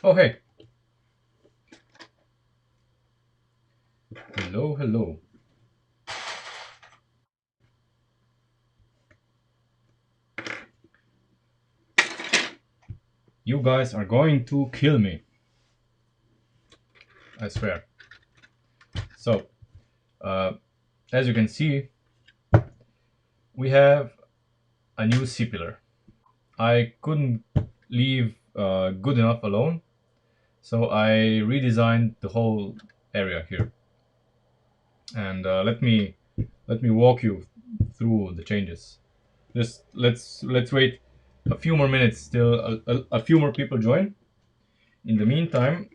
Oh, hey. Hello, hello. You guys are going to kill me. I swear. So, uh, as you can see, we have a new C pillar. I couldn't leave good enough alone, so I redesigned the whole area here. And let me walk you through the changes. Just let's wait a few more minutes till a few more people join. In the meantime,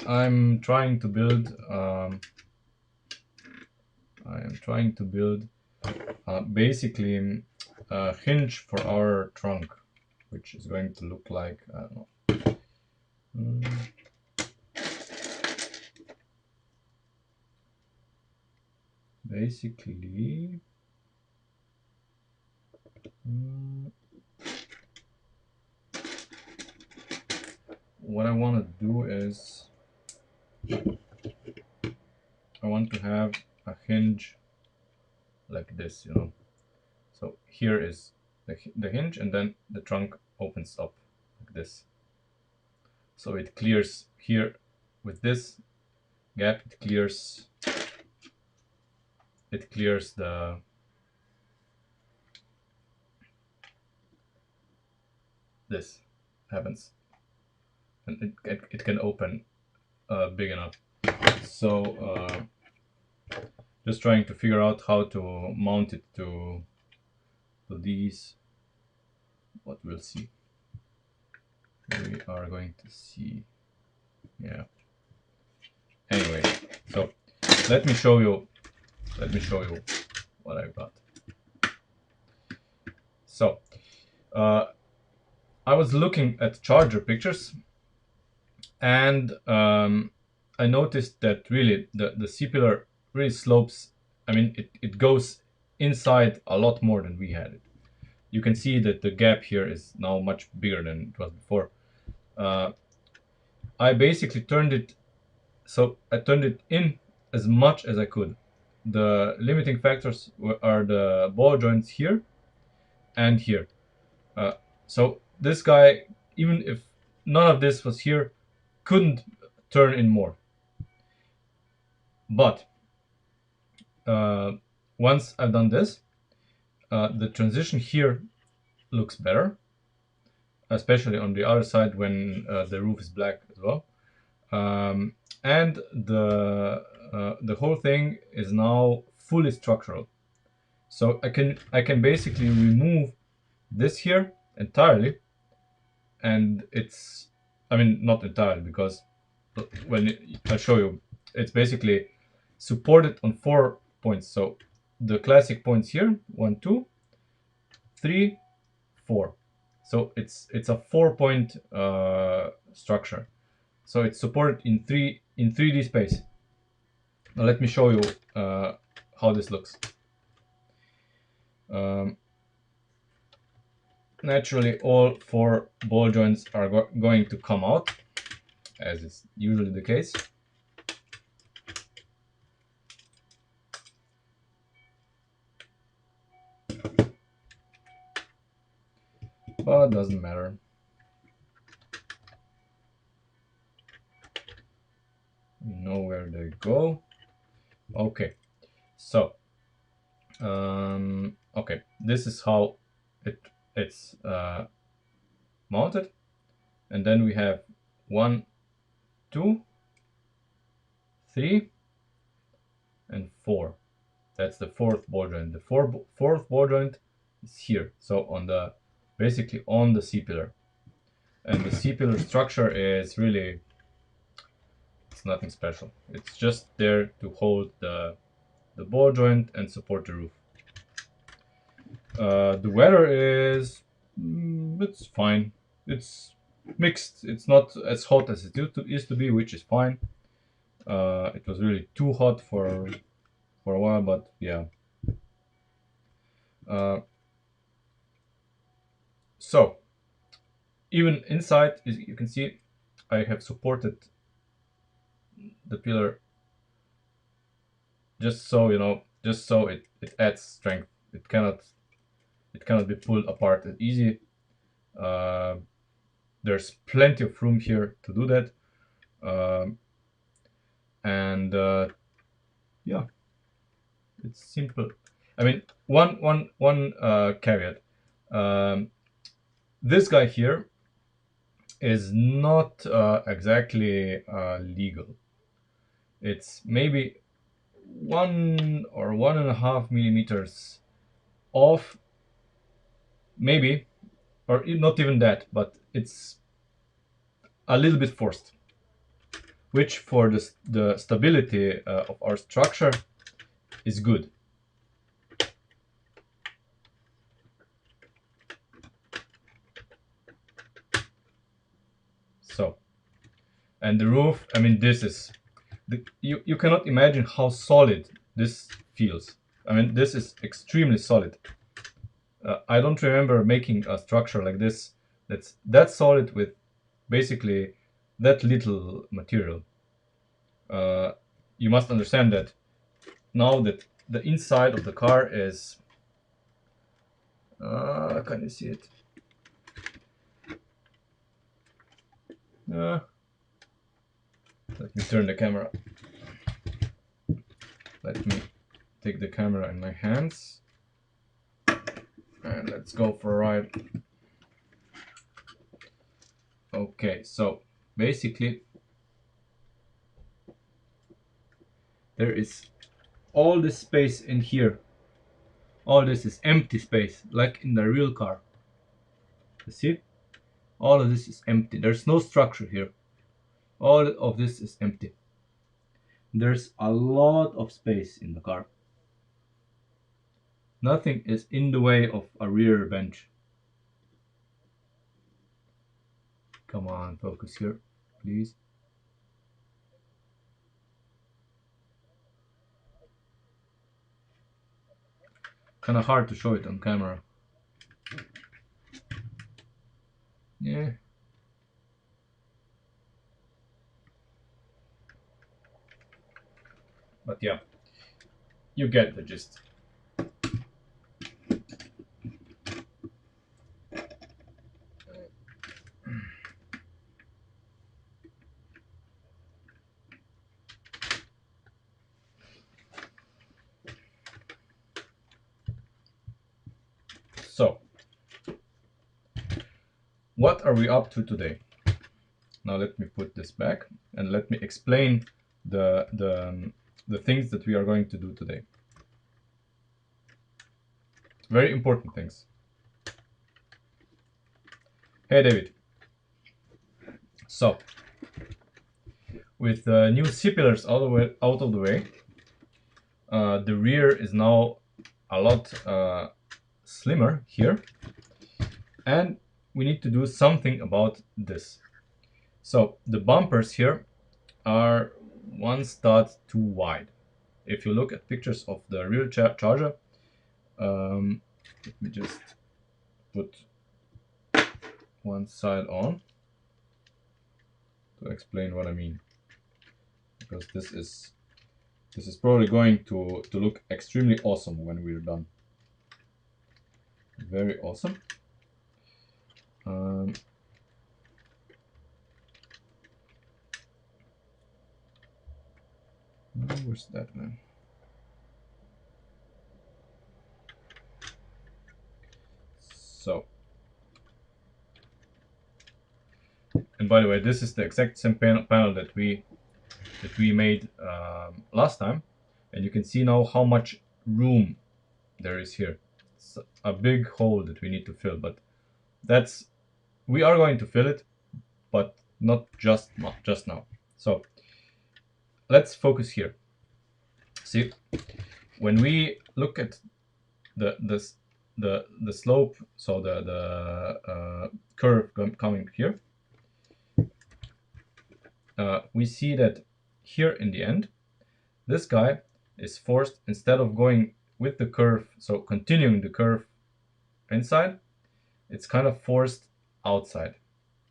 I'm trying to build. I am trying to build basically a hinge for our trunk, which is going to look like I don't know. Mm, Basically, mm, what I want to do is I want to have a hinge like this. So here is the hinge, and then the trunk opens up like this. So it clears here with this gap. It clears the this happens, and it can open big enough. So just trying to figure out how to mount it to these. What we'll see. We are going to see. Yeah. Anyway, so let me show you. Let me show you what I've got. So uh, I was looking at charger pictures, and I noticed that really the C pillar really slopes. I mean, it goes inside a lot more than we had it. You can see that the gap here is now much bigger than it was before. Uh, I basically turned it, so I turned it in as much as I could. The limiting factors are the ball joints here and here. Uh, so this guy, even if none of this was here, couldn't turn in more. But uh, once I've done this, the transition here looks better, especially on the other side when the roof is black as well. And the whole thing is now fully structural. So I can basically remove this here entirely, and it's, I mean, not entirely, because I show you, it's basically supported on 4 points. So the classic points here, 1, 2, 3, 4. So it's a 4 point structure. So it's supported in 3D space. Now let me show you how this looks. Um, Naturally, all 4 ball joints are going to come out, as is usually the case. But it doesn't matter. We know where they go. Okay, so okay, this is how it's mounted, and then we have 1, 2, 3, and 4. That's the fourth ball joint. The fourth ball joint is here, so on the basically on the C pillar, and the C pillar structure is really, it's nothing special. It's just there to hold the ball joint and support the roof. The weather is it's fine. It's mixed. It's not as hot as it used to be, which is fine. It was really too hot for a while, but yeah. Uh, so even inside, you can see I have supported the pillar just so, you know, just so it adds strength. It cannot be pulled apart easy. There's plenty of room here to do that. And yeah, it's simple. I mean, one caveat. This guy here is not exactly legal. It's maybe 1 or 1.5 millimeters off, maybe, or not even that, but it's a little bit forced, which for the stability of our structure is good. So, and the roof, I mean, this is, you cannot imagine how solid this feels. I mean, this is extremely solid. I don't remember making a structure like this that's that solid with basically that little material. You must understand that now that the inside of the car is, can you see it? Let me turn the camera. Let me take the camera in my hands and let's go for a ride. Okay, so basically there is all this space in here. All this is empty space, like in the real car. You see? All of this is empty. There's no structure here. All of this is empty. There's a lot of space in the car. Nothing is in the way of a rear bench. Come on, focus here, please. Kind of hard to show it on camera. Yeah. But yeah, you get the gist. So, what are we up to today? Now let me put this back and let me explain the things that we are going to do today. Very important things. Hey David. So, with the new C-pillars out of the way, the rear is now a lot slimmer here, and we need to do something about this. So the bumpers here are 1 too wide. If you look at pictures of the real Charger, let me just put one side on to explain what I mean, because this is probably going to look extremely awesome when we're done. Very awesome. Where's that man? So, and by the way, this is the exact same panel that we made last time, and you can see now how much room there is here. It's a big hole that we need to fill, but we are going to fill it, but not just now. So let's focus here. See, when we look at the slope, so the curve coming here, we see that here in the end, this guy is forced, instead of going with the curve, so continuing the curve inside, it's kind of forced outside.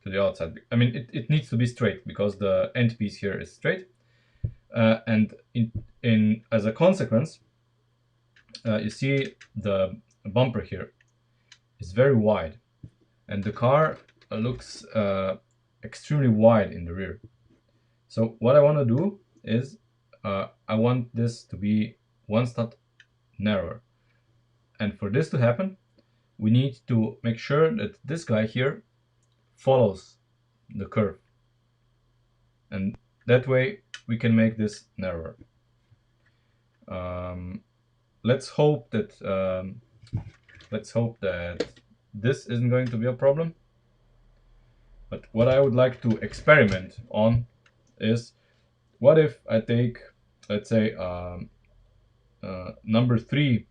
to the outside. I mean, it needs to be straight because the end piece here is straight, and in as a consequence, you see the bumper here is very wide, and the car looks extremely wide in the rear. So what I want to do is I want this to be one stud narrower, and for this to happen, we need to make sure that this guy here follows the curve, and that way we can make this narrower. Let's hope that this isn't going to be a problem. But what I would like to experiment on is, what if I take, let's say, number 3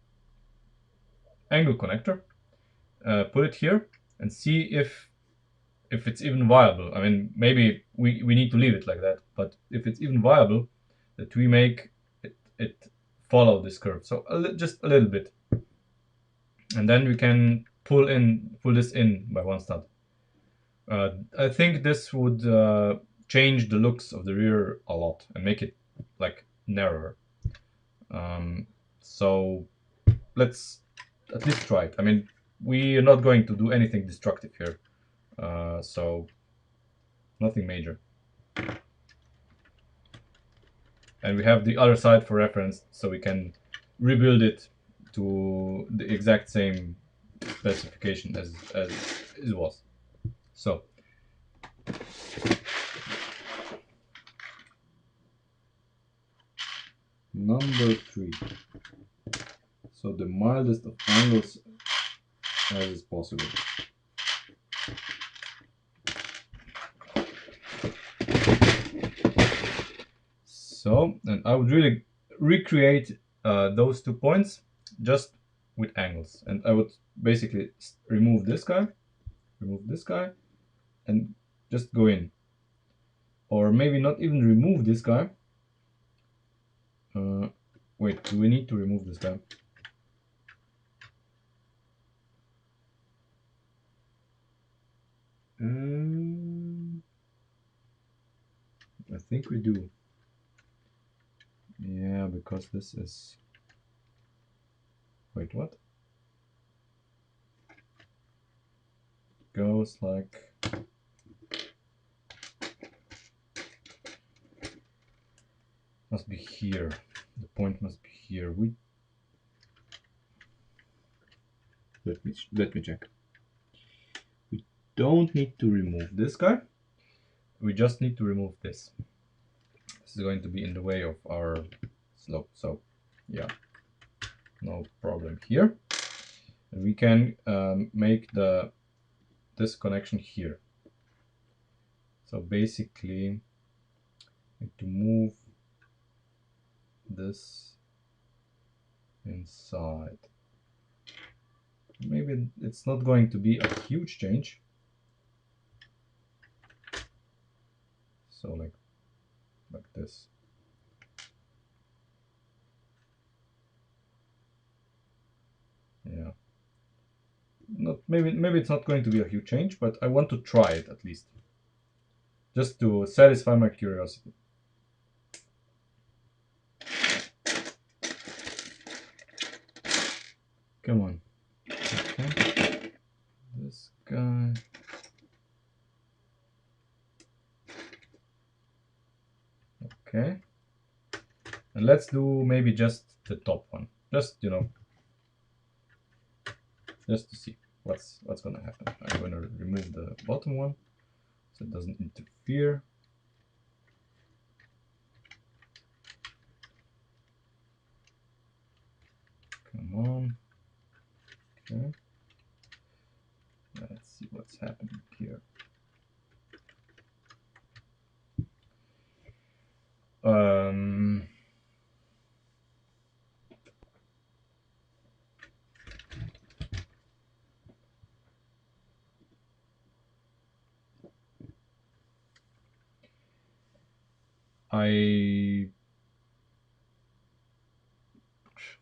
angle connector, put it here, and see if it's even viable. I mean, maybe we need to leave it like that, but if it's even viable, that we make it follow this curve. So just a little bit, and then we can pull this in by one stud. I think this would change the looks of the rear a lot and make it like narrower. So let's at least try it. I mean, we are not going to do anything destructive here, so nothing major. And we have the other side for reference, so we can rebuild it to the exact same specification as it was. So number 3. So the mildest of angles as is possible. So, and I would really recreate those 2 points just with angles, and I would basically remove this guy, and just go in, or maybe not even remove this guy. Wait, do we need to remove this guy? I think we do. Yeah, because this is... Wait, what? Goes like... Must be here. The point must be here. Let me check. We don't need to remove this guy. We just need to remove this. This is going to be in the way of our slope. So yeah, no problem here. And we can make this connection here. So basically, to move this inside. Maybe it's not going to be a huge change. So like this. Yeah. Maybe it's not going to be a huge change, but I want to try it at least, just to satisfy my curiosity. Come on. Okay. This guy. Okay. And let's do maybe just the top one. Just, you know, just to see what's gonna happen. I'm gonna remove the bottom one so it doesn't interfere. Come on. Okay. Let's see what's happening here.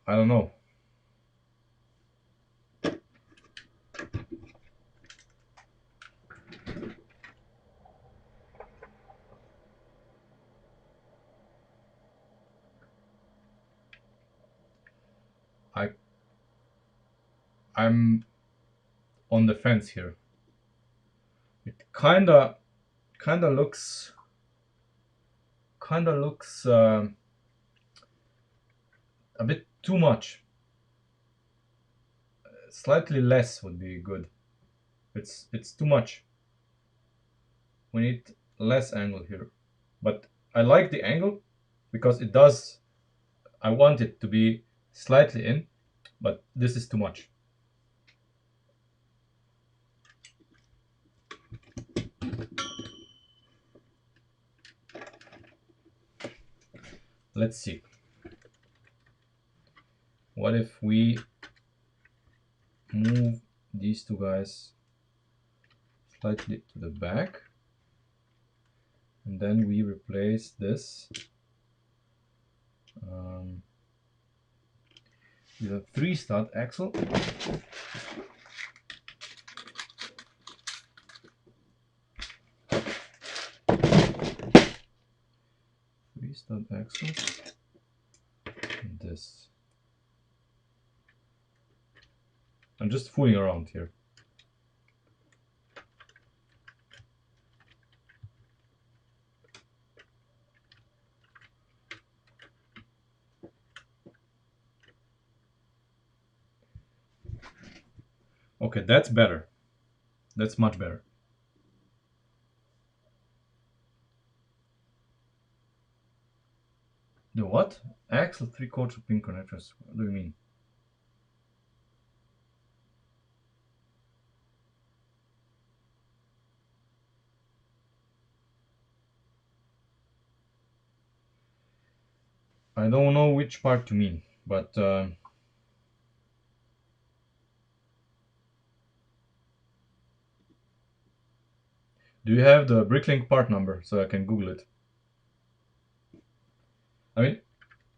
I don't know. I'm on the fence here. It kinda looks a bit too much. Slightly less would be good. It's too much. We need less angle here. But I like the angle because it does. I want it to be slightly in, but this is too much. Let's see. What if we move these two guys slightly to the back, and then we replace this with a 3-stud axle. 3-stud axle. And this. I'm just fooling around here. Okay, that's better. That's much better. The what? Axle 3/4 pin connectors. What do you mean? I don't know which part you mean, but do you have the Bricklink part number so I can Google it? I mean,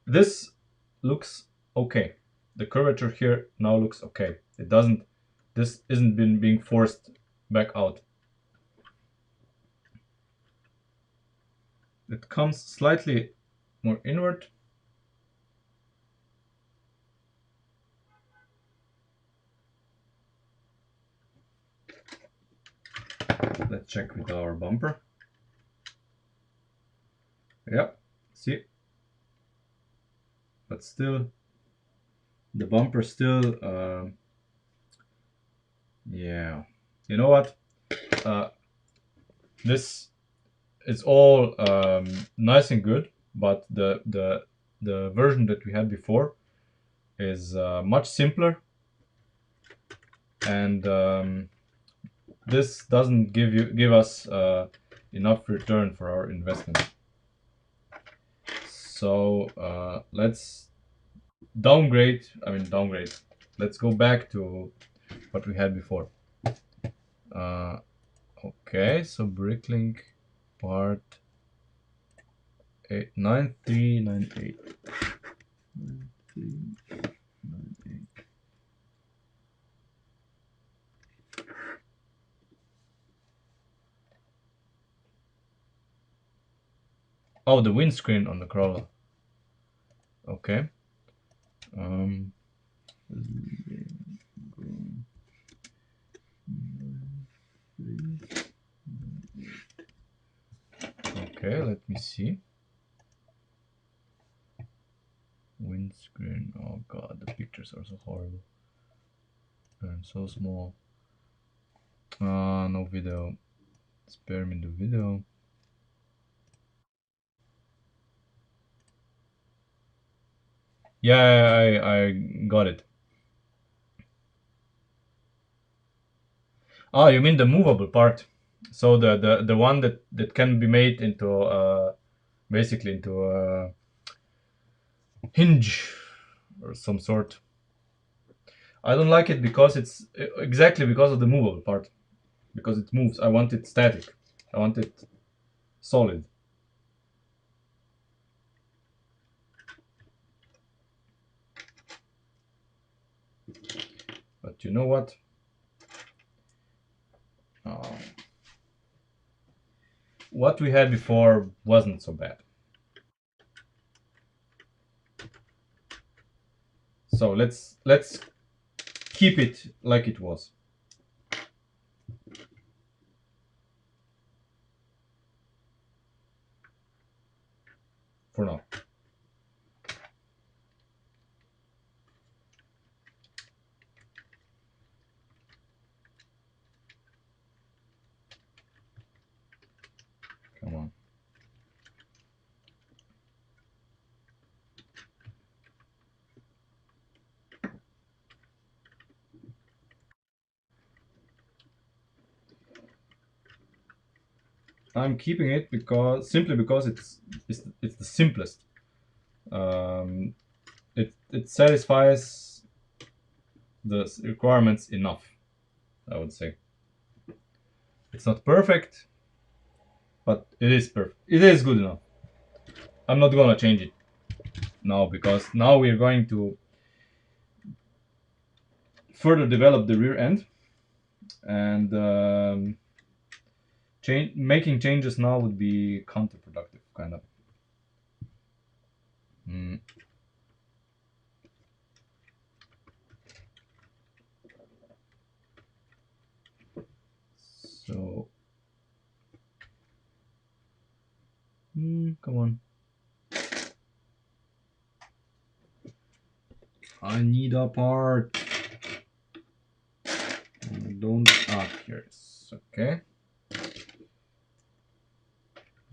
this looks okay. The curvature here now looks okay. It doesn't. This isn't being forced back out. It comes slightly more inward. Let's check with our bumper. Yeah, see? But still, the bumper still, yeah. You know what? This is all nice and good, but the version that we had before is much simpler, and this doesn't give us enough return for our investment. So let's downgrade. Let's go back to what we had before. Okay, so Bricklink part 9398. 9398. Oh, the windscreen on the Corolla. Okay. Okay, let me see. Windscreen. Oh god, the pictures are so horrible and so small. No video. Spare me the video. Yeah, I got it. Oh, you mean the movable part? So the one that can be made into basically into a hinge or some sort. I don't like it because it's exactly because of the movable part. Because it moves. I want it static. I want it solid. But you know what? What we had before wasn't so bad. So let's keep it like it was. For now. Come on. I'm keeping it simply because it's the simplest. It satisfies the requirements enough, I would say. It's not perfect, but it is perfect. It is good enough. I'm not gonna change it now because now we're going to further develop the rear end, and making changes now would be counterproductive, kind of. Mm. So, come on. I need a part. Don't. Here it is. Okay.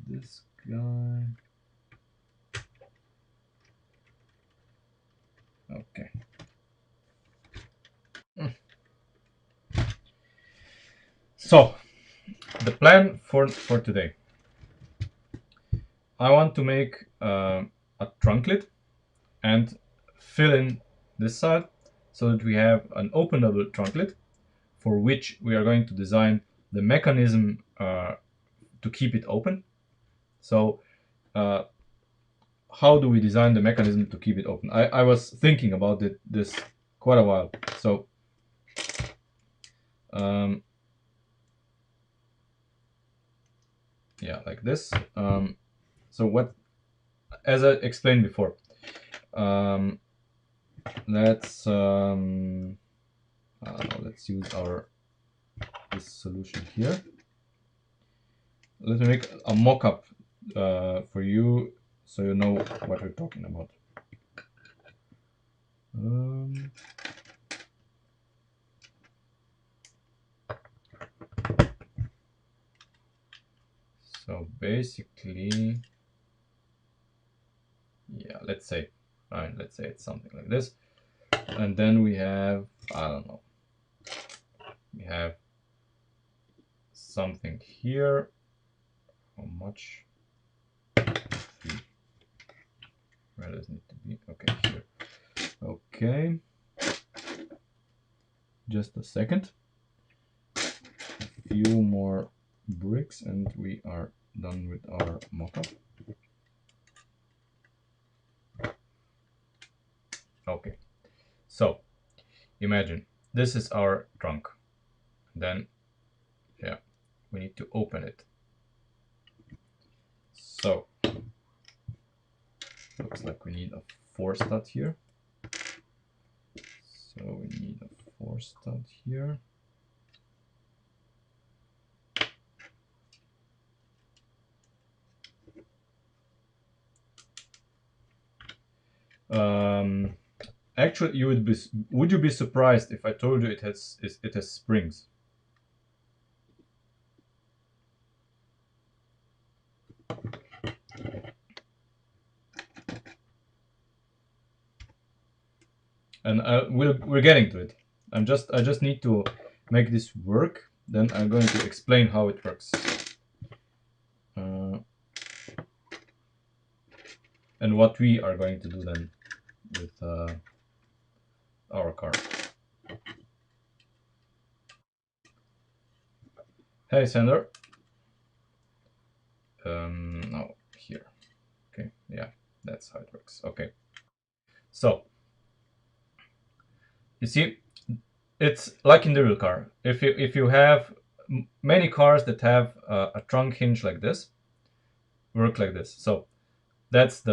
This guy. Okay. So, the plan for today. I want to make a trunklet and fill in this side so that we have an openable trunklet for which we are going to design the mechanism to keep it open. So how do we design the mechanism to keep it open? I was thinking about this quite a while. So yeah, like this. So what, as I explained before, let's let's use this solution here. Let me make a mock-up for you so you know what we're talking about. So basically, yeah, let's say it's something like this, and then we have, I don't know, we have something here. How much? Where does it need to be? Okay, here. Okay, just a second. A few more bricks and we are done with our mockup. Okay, so imagine this is our trunk. Then, yeah, we need to open it. So looks like we need a 4-stud here. So we need a 4-stud here. Actually, would you be surprised if I told you it has springs? And we're getting to it. I just need to make this work. Then I'm going to explain how it works. And what we are going to do then with our car. Hey, Sander. No, here. Okay, yeah, that's how it works. Okay, so you see, it's like in the real car. If you have many cars that have a trunk hinge like this, work like this. So that's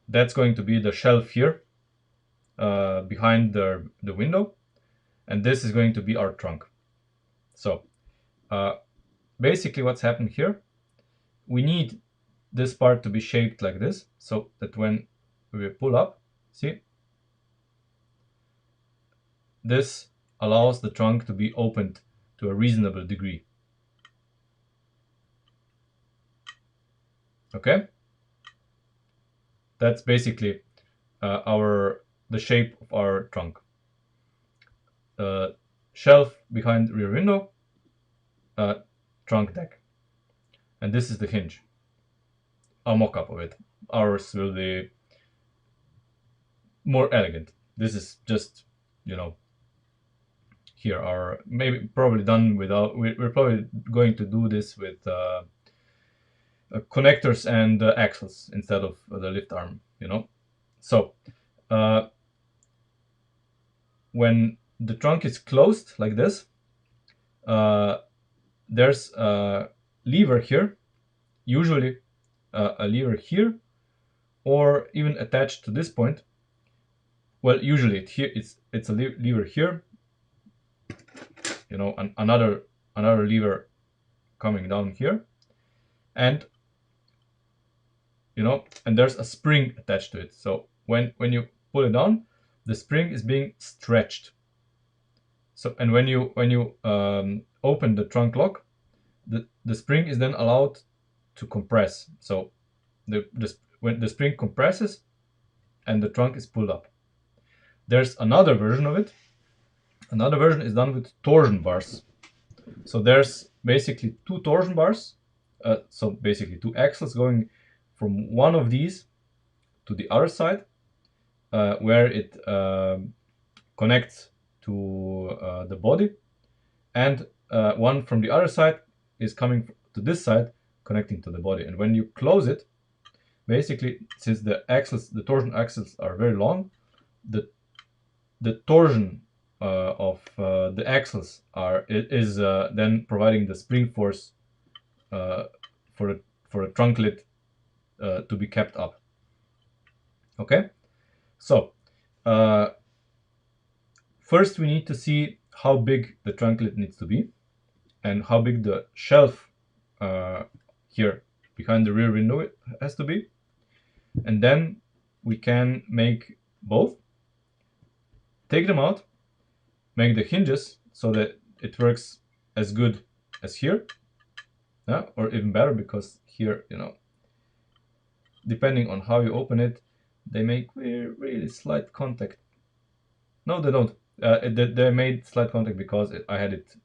that's going to be the shelf here, behind the window, and this is going to be our trunk. So basically what's happened here, we need this part to be shaped like this, so that when we pull up, see, this allows the trunk to be opened to a reasonable degree. Okay, that's basically the shape of our trunk. Shelf behind rear window, trunk deck, and this is the hinge. A mock-up of it. Ours will be more elegant. This is just, you know, here are maybe probably done without. We're probably going to do this with connectors and axles instead of the lift arm, you know. So when the trunk is closed like this, there's a lever here, usually a lever here, or even attached to this point. Well, usually it's a lever here, you know, another lever coming down here, and you know, and there's a spring attached to it. So when you pull it down, the spring is being stretched. So, and when you open the trunk lock, the spring is then allowed to compress. So when the spring compresses and the trunk is pulled up. There's another version of it. Another version is done with torsion bars. So there's basically two torsion bars. So basically two axles going from one of these to the other side, where it connects to the body, and one from the other side is coming to this side, connecting to the body. And when you close it, basically, since the torsion axles are very long, the torsion of the axles is then providing the spring force for the trunk lid to be kept up. Okay, so first we need to see how big the trunk lid needs to be and how big the shelf here behind the rear window has to be, and then we can make both, take them out, make the hinges so that it works as good as here, or even better, because here, you know, depending on how you open it, they make really slight contact. No, they don't. They made slight contact because I had it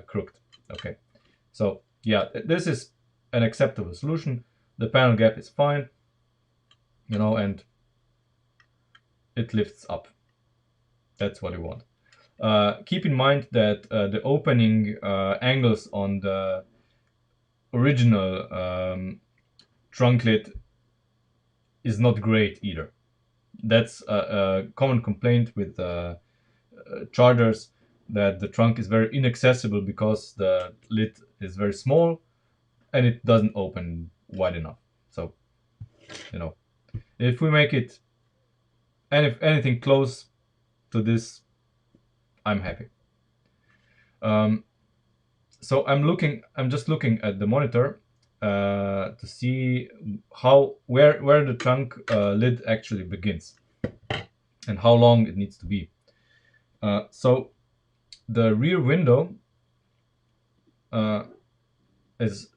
crooked. Okay, so yeah, this is an acceptable solution. The panel gap is fine, you know, and it lifts up. That's what you want. Keep in mind that the opening angles on the original trunk lid is not great either. That's a common complaint with chargers, that the trunk is very inaccessible because the lid is very small and it doesn't open wide enough. So, you know, if we make it anything close to this, I'm happy. So I'm just looking at the monitor to see where the trunk lid actually begins and how long it needs to be. So the rear window is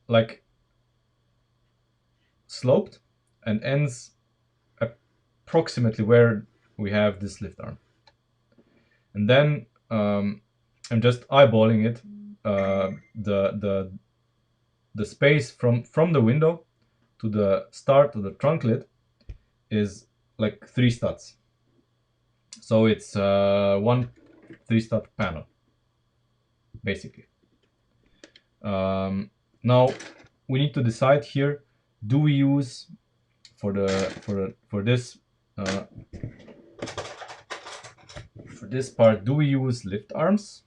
like sloped and ends approximately where we have this lift arm. And then I'm just eyeballing it. The space from the window to the start of the trunk lid is like 3 studs. So it's one 3-stud panel, basically. Now we need to decide here: do we use for this part, do we use lift arms?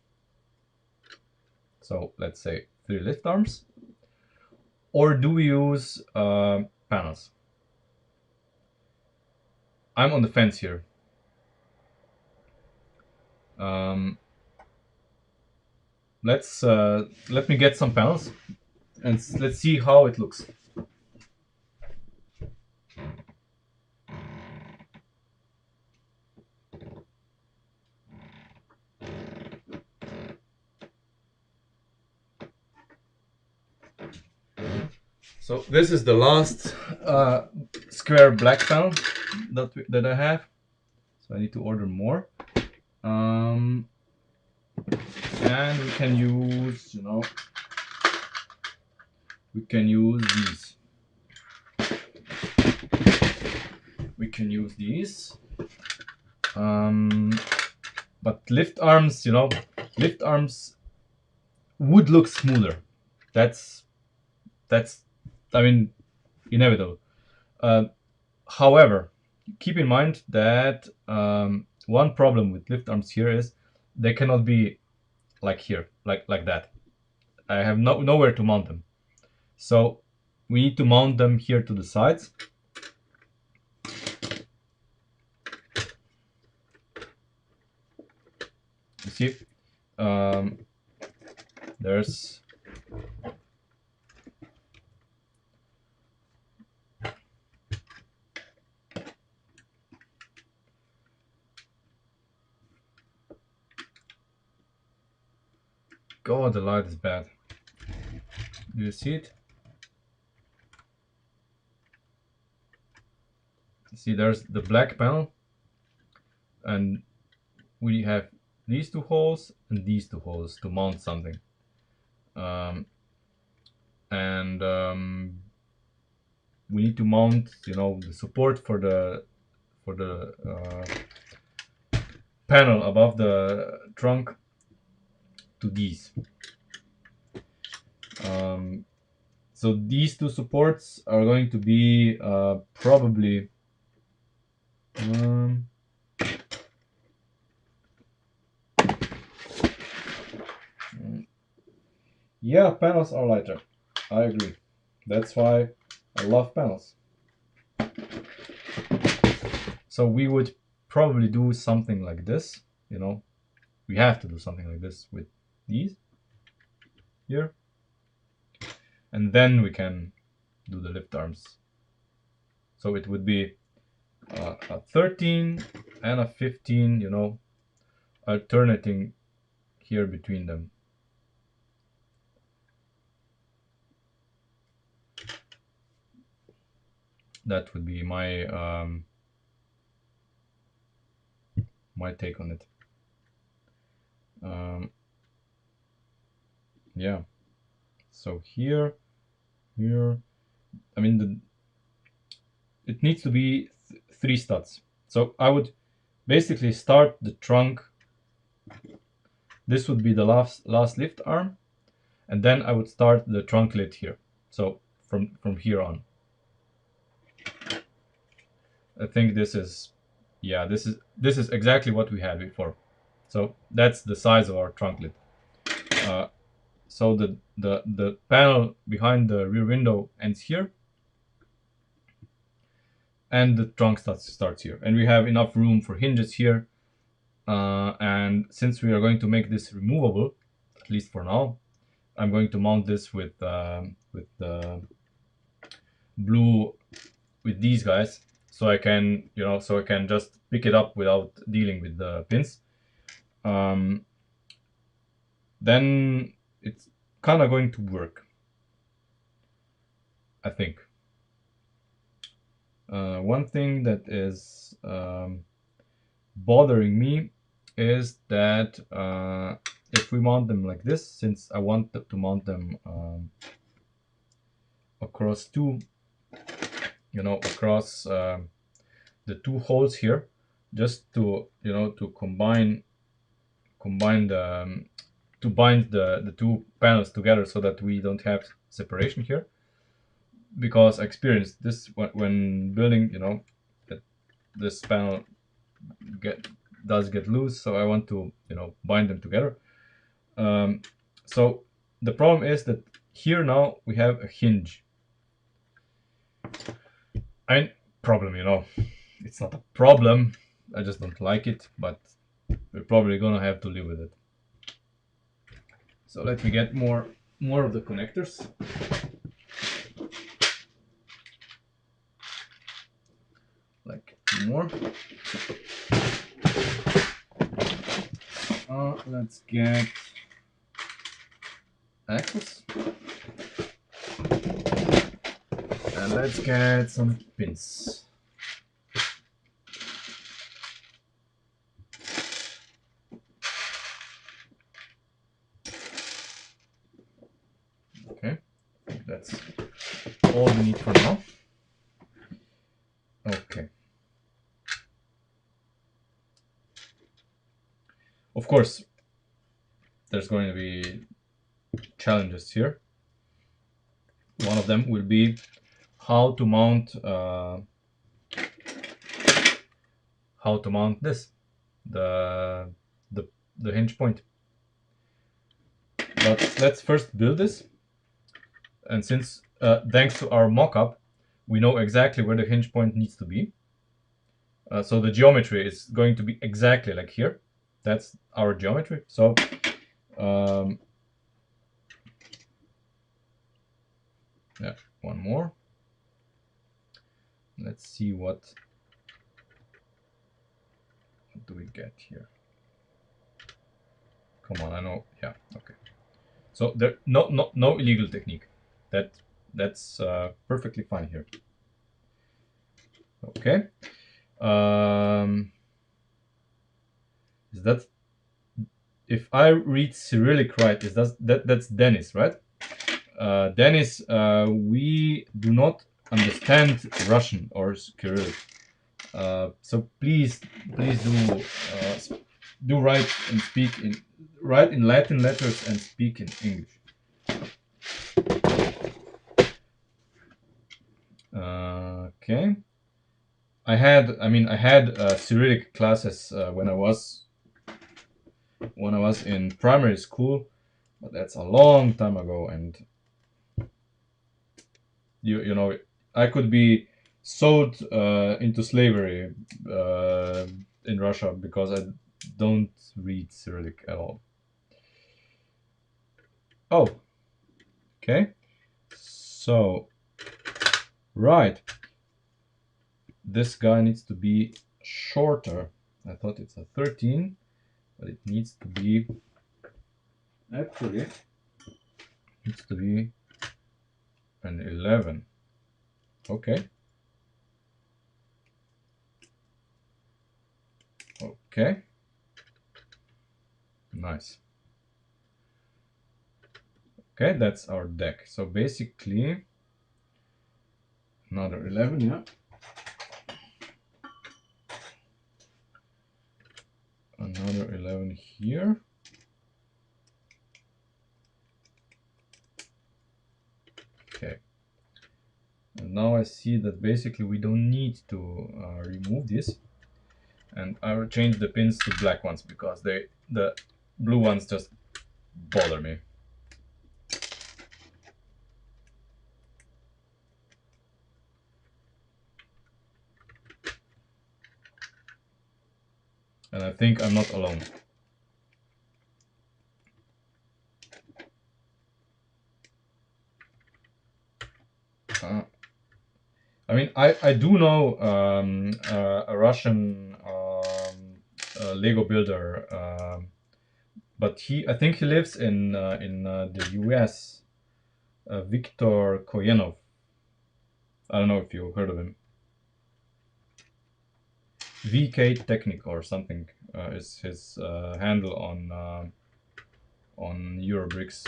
So let's say 3 lift arms, or do we use panels? I'm on the fence here. Let me get some panels and let's see how it looks. So this is the last square black panel that I have. So I need to order more. And we can use, we can use these. We can use these. But lift arms, lift arms would look smoother. That's, I mean, inevitable. However, keep in mind that one problem with lift arms here is they cannot be like here, like that. I have nowhere to mount them. So we need to mount them here to the sides. You see, there's God, the light is bad. Do you see it? See, there's the black panel, and we have these two holes and these two holes to mount something. We need to mount, the support for the panel above the trunk to these. So these two supports are going to be probably yeah, panels are lighter. I agree. That's why I love panels. So we would probably do something like this, we have to do something like this with these here, and then we can do the lift arms. So it would be a 13 and a 15, alternating here between them. That would be my my take on it. Yeah. So here, I mean, it needs to be 3 studs. So I would basically start the trunk. This would be the last lift arm, and then I would start the trunk lid here. So from here on. I think this is, yeah, this is exactly what we had before. So that's the size of our trunk lid. So the panel behind the rear window ends here, and the trunk starts here, and we have enough room for hinges here. And since we are going to make this removable, at least for now, I'm going to mount this with the blue, with these guys, so I can just pick it up without dealing with the pins. Then it's kind of going to work, I think. One thing that is bothering me is that if we mount them like this, since I want to mount them across across the two holes here, just to to combine the to bind the two panels together so that we don't have separation here, because I experienced this when building, that this panel does get loose, so I want to bind them together. So the problem is that here now we have a hinge. Problem, it's not a problem, I just don't like it, but we're probably gonna have to live with it. So let me get more of the connectors. Like 2 more. Let's get axles. And let's get some pins. Okay, I think that's all we need for now. Okay. Of course, there's going to be challenges here. One of them will be how to mount this, the hinge point. But let's first build this, and since thanks to our mock-up, we know exactly where the hinge point needs to be. So the geometry is going to be exactly like here. That's our geometry. So yeah, one more. Let's see what do we get here. Come on, I know. Yeah, okay. So there no illegal technique. That's perfectly fine here. Okay. Is that, if I read Cyrillic right, is that's Dennis, right? Dennis, we do not understand Russian or Cyrillic. So please do write and speak in Latin letters and speak in English. Okay. I had Cyrillic classes when I was in primary school, but that's a long time ago, and you know, I could be sold into slavery in Russia because I don't read Cyrillic at all. Oh, okay. So, right. This guy needs to be shorter. I thought it's a 13, but it needs to be, actually, needs to be an 11. Okay. Okay. Nice. Okay, that's our deck. So basically, another 11, yeah. Another 11 here. Okay. And now I see that basically we don't need to remove this. And I will change the pins to black ones because the blue ones just bother me. And I think I'm not alone. I mean, I do know a Russian Lego builder, but I think he lives in the US. Viktor Koyenov. I don't know if you heard of him. VK Technic or something is his handle on Eurobricks.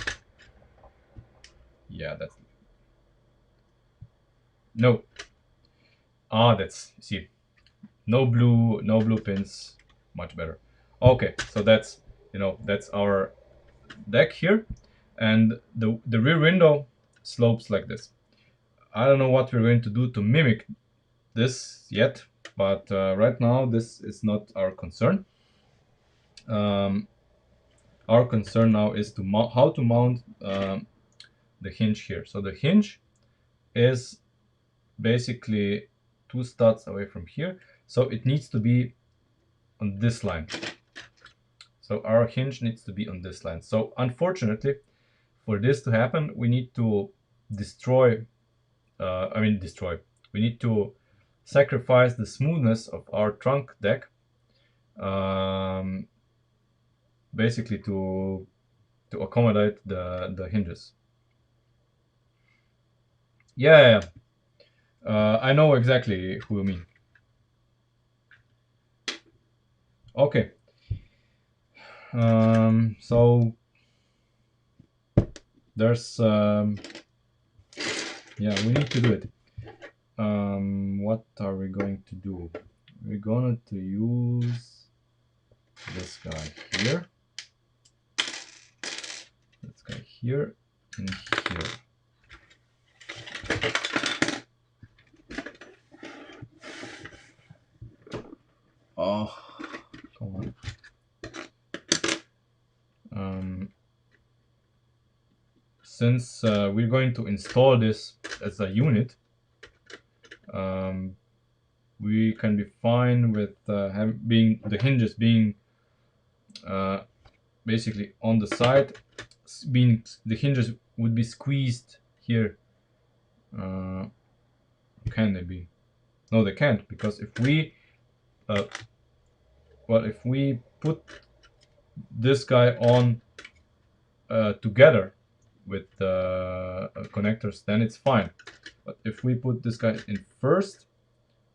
Yeah, that's no. That's, see, no blue pins, much better. Okay, so that's, that's our deck here, and the rear window slopes like this. I don't know what we're going to do to mimic this yet, but right now this is not our concern. Our concern now is to how to mount the hinge here. So the hinge is basically 2 studs away from here, so it needs to be on this line. So our hinge needs to be on this line. So unfortunately, for this to happen, we need to destroy, we need to sacrifice the smoothness of our trunk deck, basically to accommodate the hinges. Yeah. I know exactly who you mean. Okay. So there's yeah, we need to do it. What are we going to do? We're going to use this guy here, this guy here, and here. Oh, come on. Since we're going to install this as a unit, we can be fine with being the hinges being basically on the side, being the hinges would be squeezed here. Can they be? No, they can't, because if we if we put this guy on together with the connectors, then it's fine. But if we put this guy in first,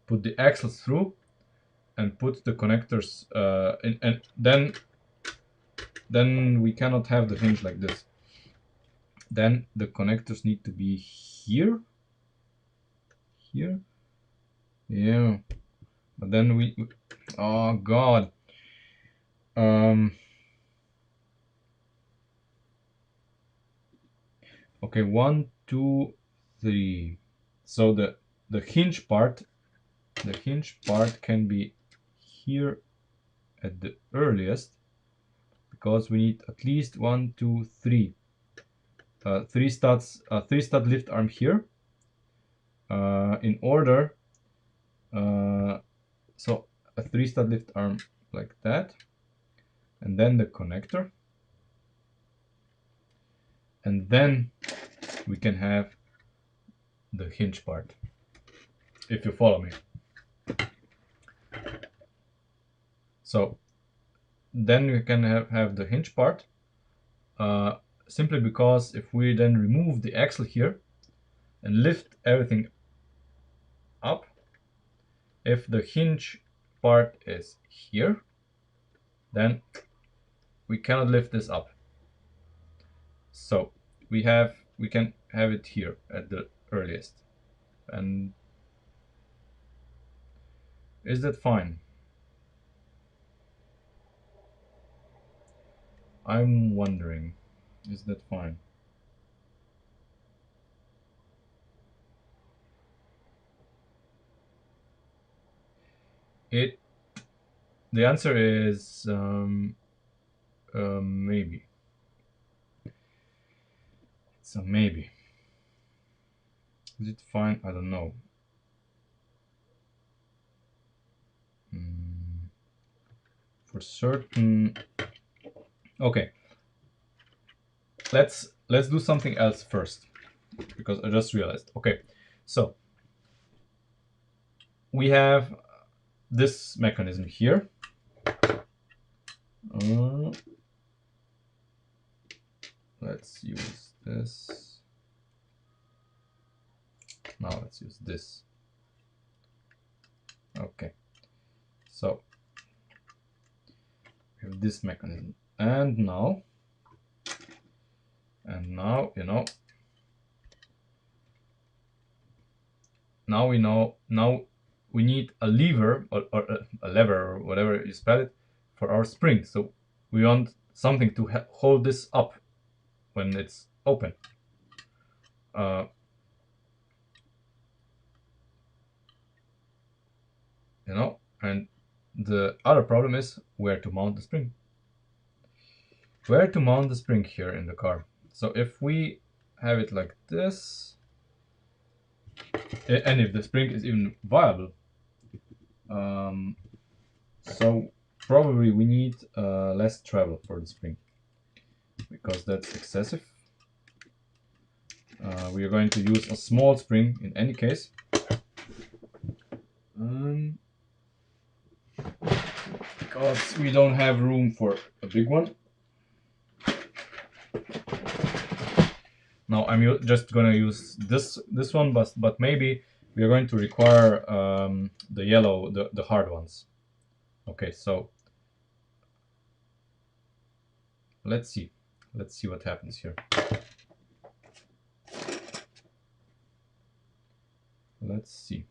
put the axles through, and put the connectors in, and then we cannot have the hinge like this. Then the connectors need to be here. Yeah, but then we oh god. Okay, 1, 2, 3. So the hinge part can be here at the earliest, because we need at least 1, 2, 3. 3 studs, 3 stud lift arm here. In order, so a 3 stud lift arm like that, and then the connector, and then we can have the hinge part, if you follow me. So then we can have the hinge part, simply because if we then remove the axle here and lift everything up, if the hinge part is here, then we cannot lift this up. So we can have it here at the earliest. And is that fine? I'm wondering, is that fine? The answer is maybe. It's a maybe. Is it fine? I don't know. For certain. Okay. Let's do something else first, because I just realized. Okay, so we have this mechanism here. Let's use this. Now let's use this. Okay, so we have this mechanism, and now you know, now we need a lever, or a lever, or whatever you spell it, for our spring. So we want something to hold this up when it's open. You know, and the other problem is where to mount the spring. Where to mount the spring here in the car. So if we have it like this, and if the spring is even viable, so probably we need less travel for the spring, because that's excessive. We are going to use a small spring in any case. Because we don't have room for a big one. Now I'm just gonna use this one, but maybe we are going to require the yellow, the hard ones. Okay, so let's see what happens here. Let's see.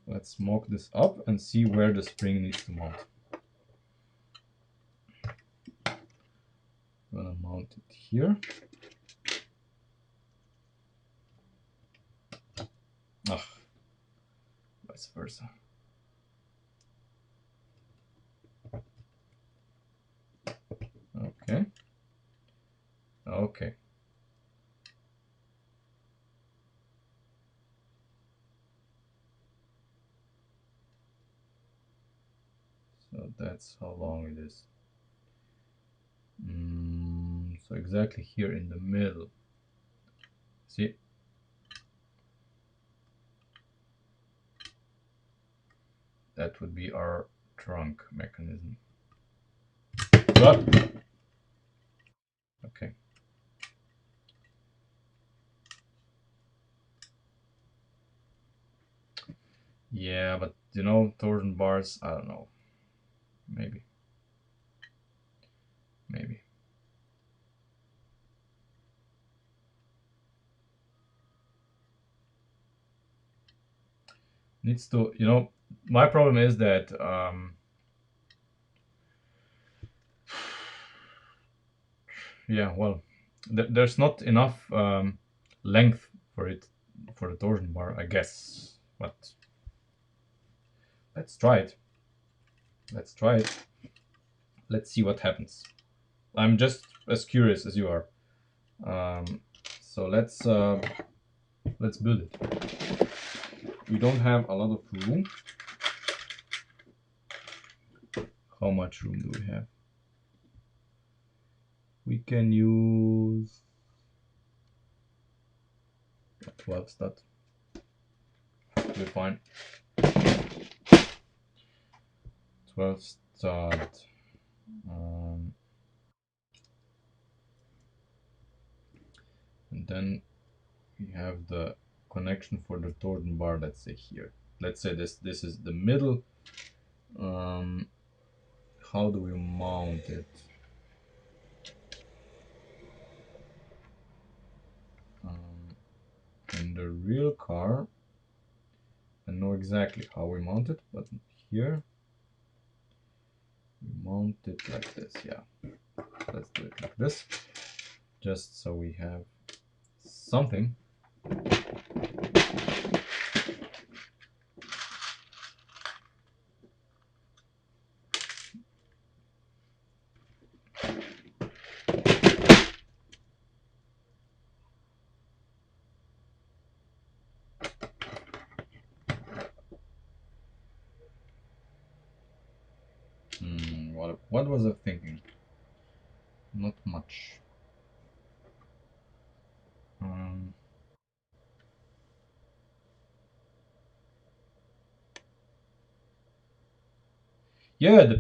Let's mock this up and see where the spring needs to mount. I'm gonna mount it here. Ah, vice versa. Okay. Okay. So that's how long it is. So exactly here in the middle. See? That would be our trunk mechanism. But, okay. Yeah, but you know, torsion bars, I don't know. Maybe. Maybe. Needs to, you know, my problem is that yeah, well, there's not enough length for it, for the torsion bar, I guess. But let's try it. Let's try it. Let's see what happens. I'm just as curious as you are. So let's build it. We don't have a lot of room. How much room do we have? We can use 12 stud. We're fine. 12 stud. And then we have the connection for the torsion bar. Let's say here. Let's say this is the middle. How do we mount it? In the real car, I know exactly how we mount it, but here we mount it like this. Yeah, let's do it like this, just so we have something. What was I thinking? Not much. Yeah, the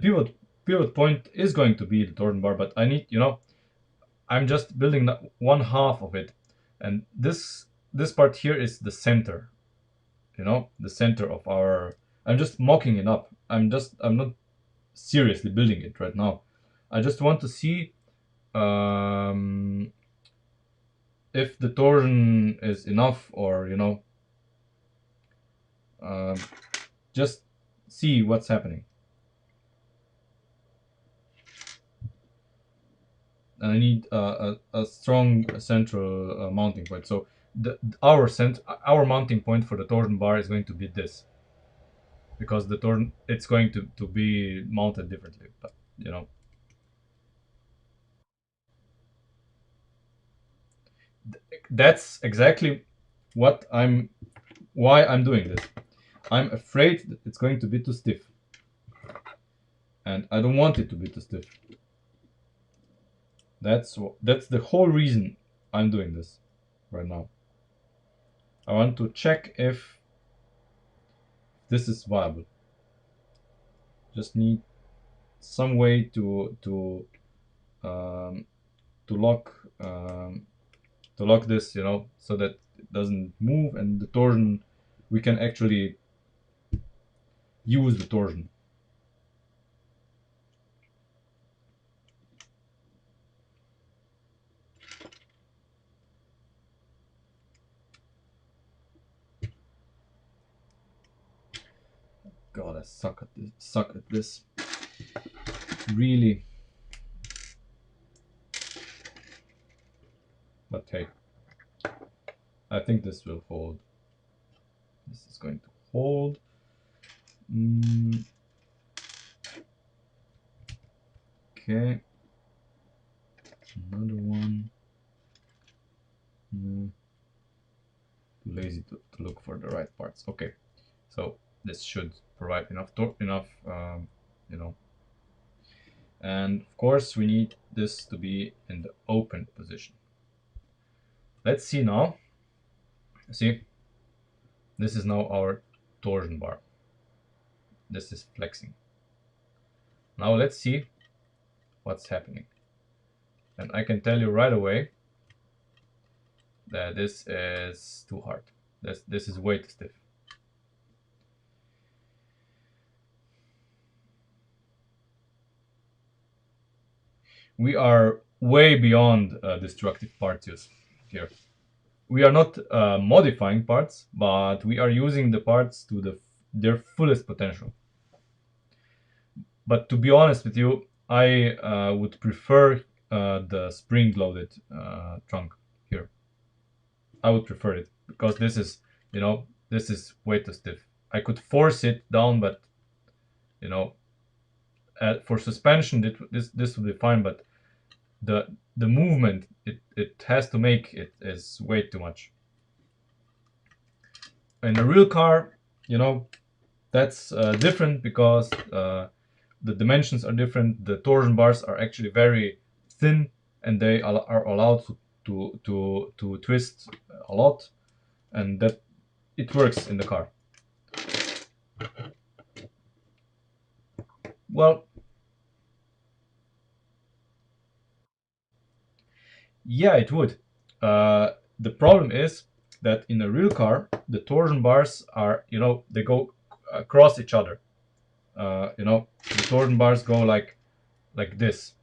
pivot point is going to be the torsion bar, but I need, you know, I'm just building one half of it, and this part here is the center. You know, the center of our. I'm just mocking it up. I'm not seriously building it right now. I just want to see if the torsion is enough, or you know, just see what's happening. And I need a strong central mounting point. So our mounting point for the torsion bar is going to be this, because the torsion, it's going to be mounted differently. But you know, that's exactly why I'm doing this. I'm afraid that it's going to be too stiff. And I don't want it to be too stiff. That's the whole reason I'm doing this right now. I want to check if this is viable. Just need some way to lock this, you know, so that it doesn't move, and the torsion, we can actually use the torsion. God, I suck at this. Really. But hey, I think this will hold. This is going to hold. Okay. Another one. Too lazy to look for the right parts. Okay. So this should provide enough you know. And of course we need this to be in the open position. Let's see now. See, this is now our torsion bar. This is flexing. Now let's see what's happening. And I can tell you right away that this is too hard. This is way too stiff. We are way beyond destructive parts use here. We are not modifying parts, but we are using the parts to their fullest potential. But to be honest with you, I would prefer the spring-loaded trunk here. I would prefer it because this is, you know, this is way too stiff. I could force it down, but you know, for suspension, this would be fine. But the movement it has to make it is way too much. In a real car, you know, that's different because the dimensions are different. The torsion bars are actually very thin, and they are allowed to twist a lot, and that it works in the car. Well, yeah, it would. The problem is that in a real car, the torsion bars are, you know, they go across each other. You know, the torsion bars go like this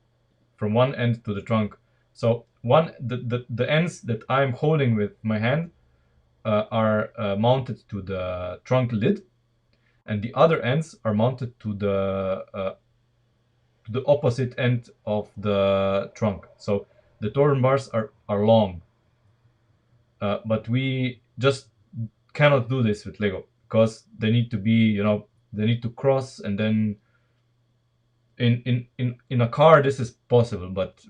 from one end to the trunk. So the ends that I'm holding with my hand are mounted to the trunk lid, and the other ends are mounted to the opposite end of the trunk. So the torsion bars are long, but we just cannot do this with Lego because they need to be, you know, they need to cross, and then in a car this is possible, but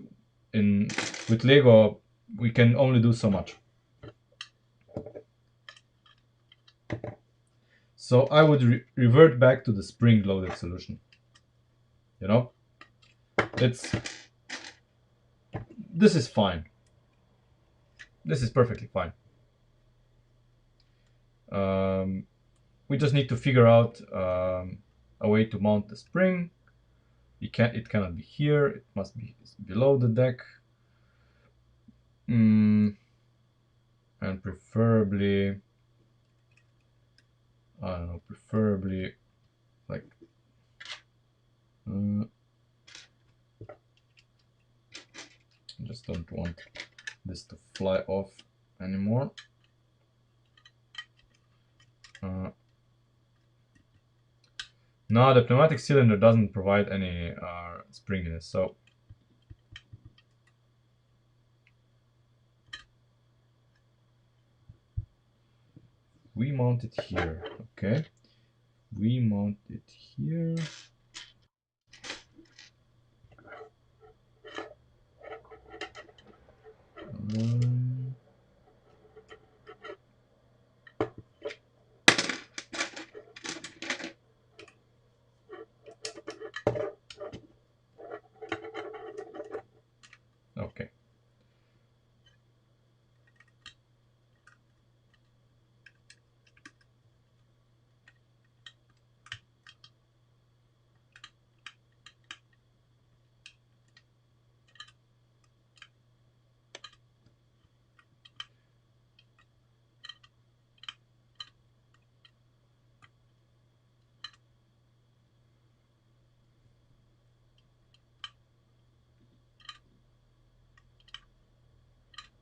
with Lego we can only do so much. So I would revert back to the spring-loaded solution. You know, this is fine. This is perfectly fine. We just need to figure out a way to mount the spring. It cannot be here. It must be below the deck. And preferably, I don't know, preferably like I just don't want this to fly off anymore. No, the pneumatic cylinder doesn't provide any springiness, so we mount it here. Okay, we mount it here.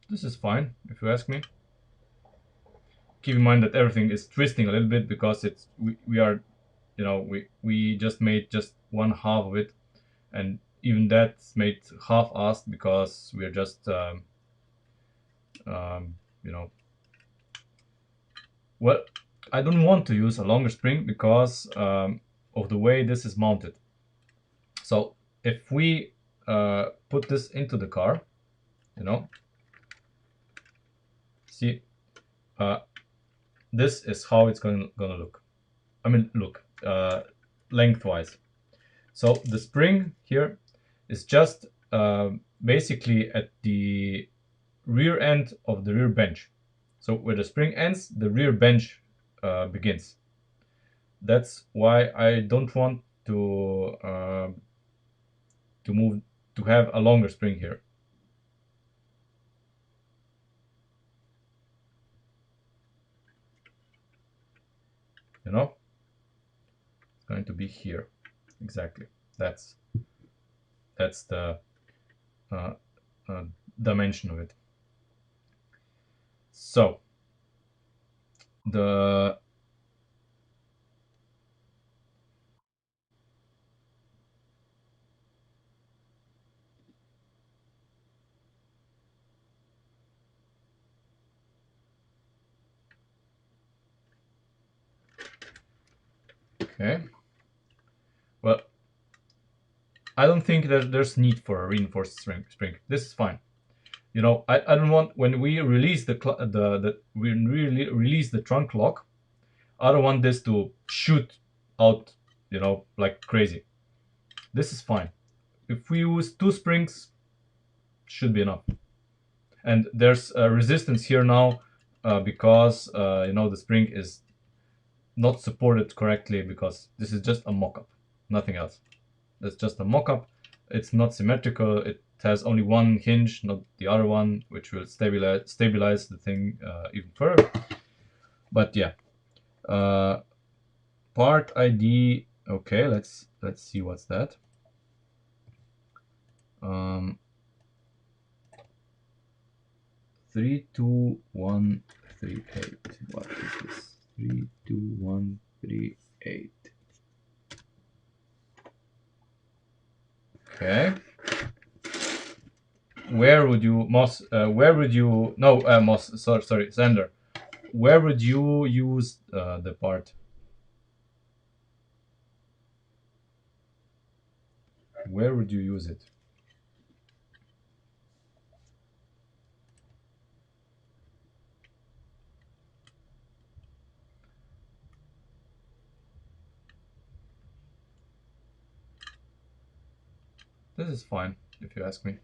This is fine, if you ask me. Keep in mind that everything is twisting a little bit because we are, you know, we just made just one half of it, and even that's made half-assed because we're just you know, well, I don't want to use a longer spring because of the way this is mounted. So if we put this into the car, you know, see, this is how it's gonna look. I mean, look, lengthwise. So the spring here is just basically at the rear end of the rear bench. So where the spring ends, the rear bench begins. That's why I don't want to move to have a longer spring here. You know, it's going to be here exactly. That's the uh, dimension of it. So the okay. Well, I don't think that there's need for a reinforced spring. This is fine. You know, I don't want when we release when we release the trunk lock, I don't want this to shoot out, you know, like crazy. This is fine. If we use 2 springs, should be enough. And there's a resistance here now because you know, the spring is not supported correctly because this is just a mock-up, nothing else. It's just a mock-up. It's not symmetrical. It has only one hinge, not the other one, which will stabilize the thing even further. But yeah, part ID. Okay, let's see what's that. 32138. What is this? 32138. Okay. Where would you, Moss? Where would you? No, Moss. Sorry, Xander. Where would you use the part? Where would you use it? This is fine, if you ask me.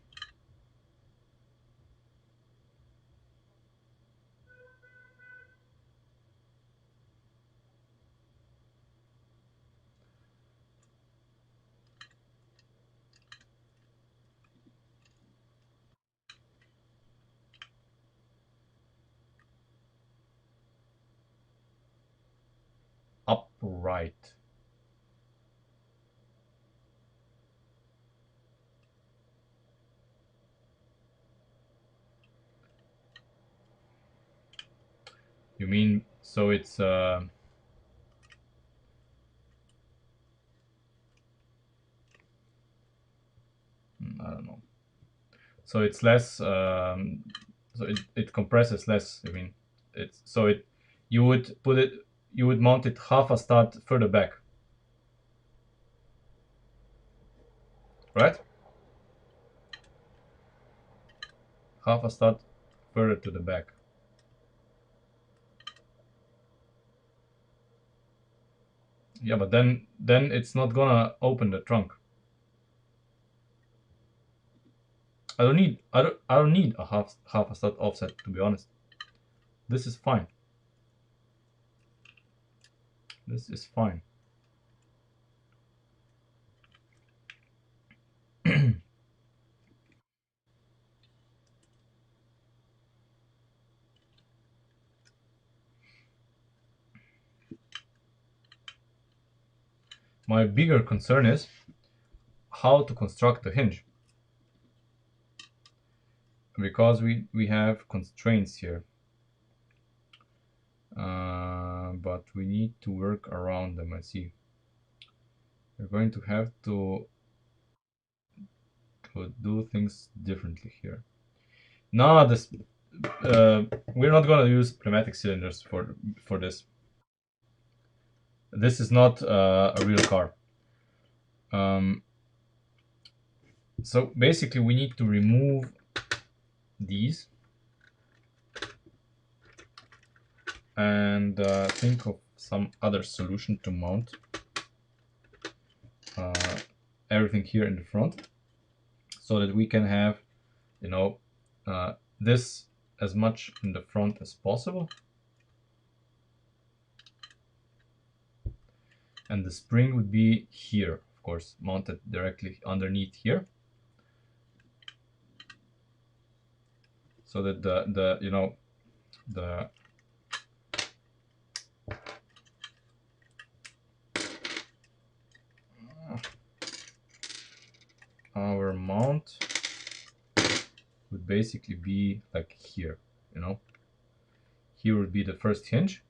Upright. You mean so it's I don't know. So it's less. So it compresses less. I mean, it's so it. You would put it. You would mount it half a stud further back, right? Half a stud further to the back. Yeah, but then it's not gonna open the trunk. I don't need a half a stud offset, to be honest. This is fine. This is fine. My bigger concern is how to construct the hinge. because we have constraints here, but we need to work around them. I see. We're going to have to do things differently here. No, this we're not going to use pneumatic cylinders for this. This is not a real car. So basically, we need to remove these and think of some other solution to mount everything here in the front, so that we can have, you know, this as much in the front as possible, and the spring would be here, of course, mounted directly underneath here, so that the you know the our mount would basically be like here, you know. Here would be the first hinge,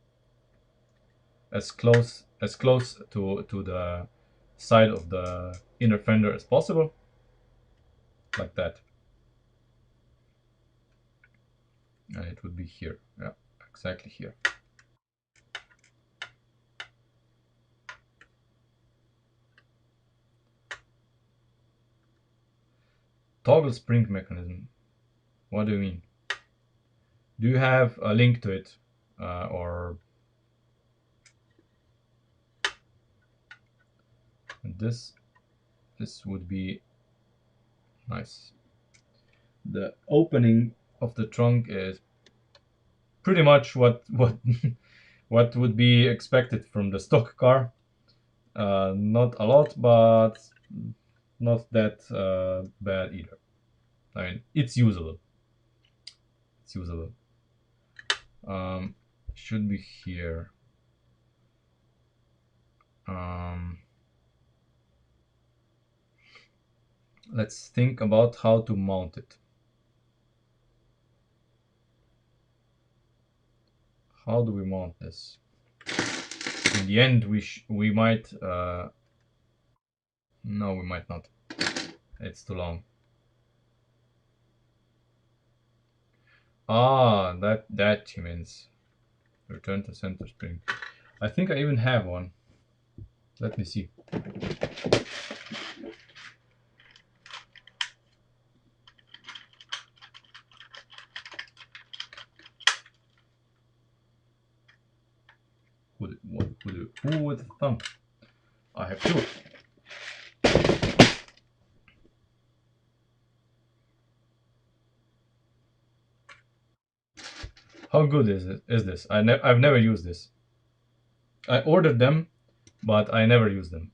as close to the side of the inner fender as possible, like that. And it would be here, yeah, exactly here. Toggle spring mechanism. What do you mean? Do you have a link to it, or this would be nice. The opening of the trunk is pretty much what what would be expected from the stock car. Not a lot, but not that bad either. I mean, it's usable. It's usable. Should be here. Let's think about how to mount it. How do we mount this? In the end, we might. No, we might not. It's too long. Ah, that means return to center spring. I think I even have one. Let me see. Who with the thumb? I have two. How good is it? Is this? I've never used this. I ordered them, but I never used them.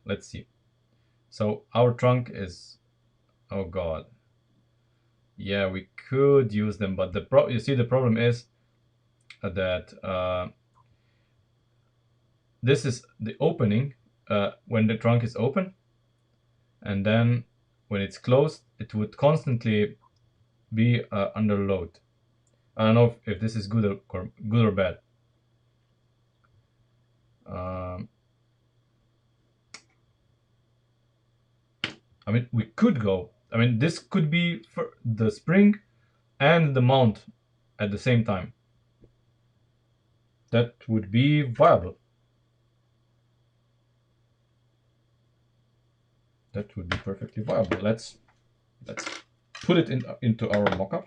Let's see. So our trunk is, oh god. Yeah, we could use them, but you see the problem is that this is the opening when the trunk is open, and then when it's closed, it would constantly be under load. I don't know if this is good or bad. I mean, we could go. I mean, this could be for the spring and the mount at the same time. That would be viable. That would be perfectly viable. Let's put it into our mockup.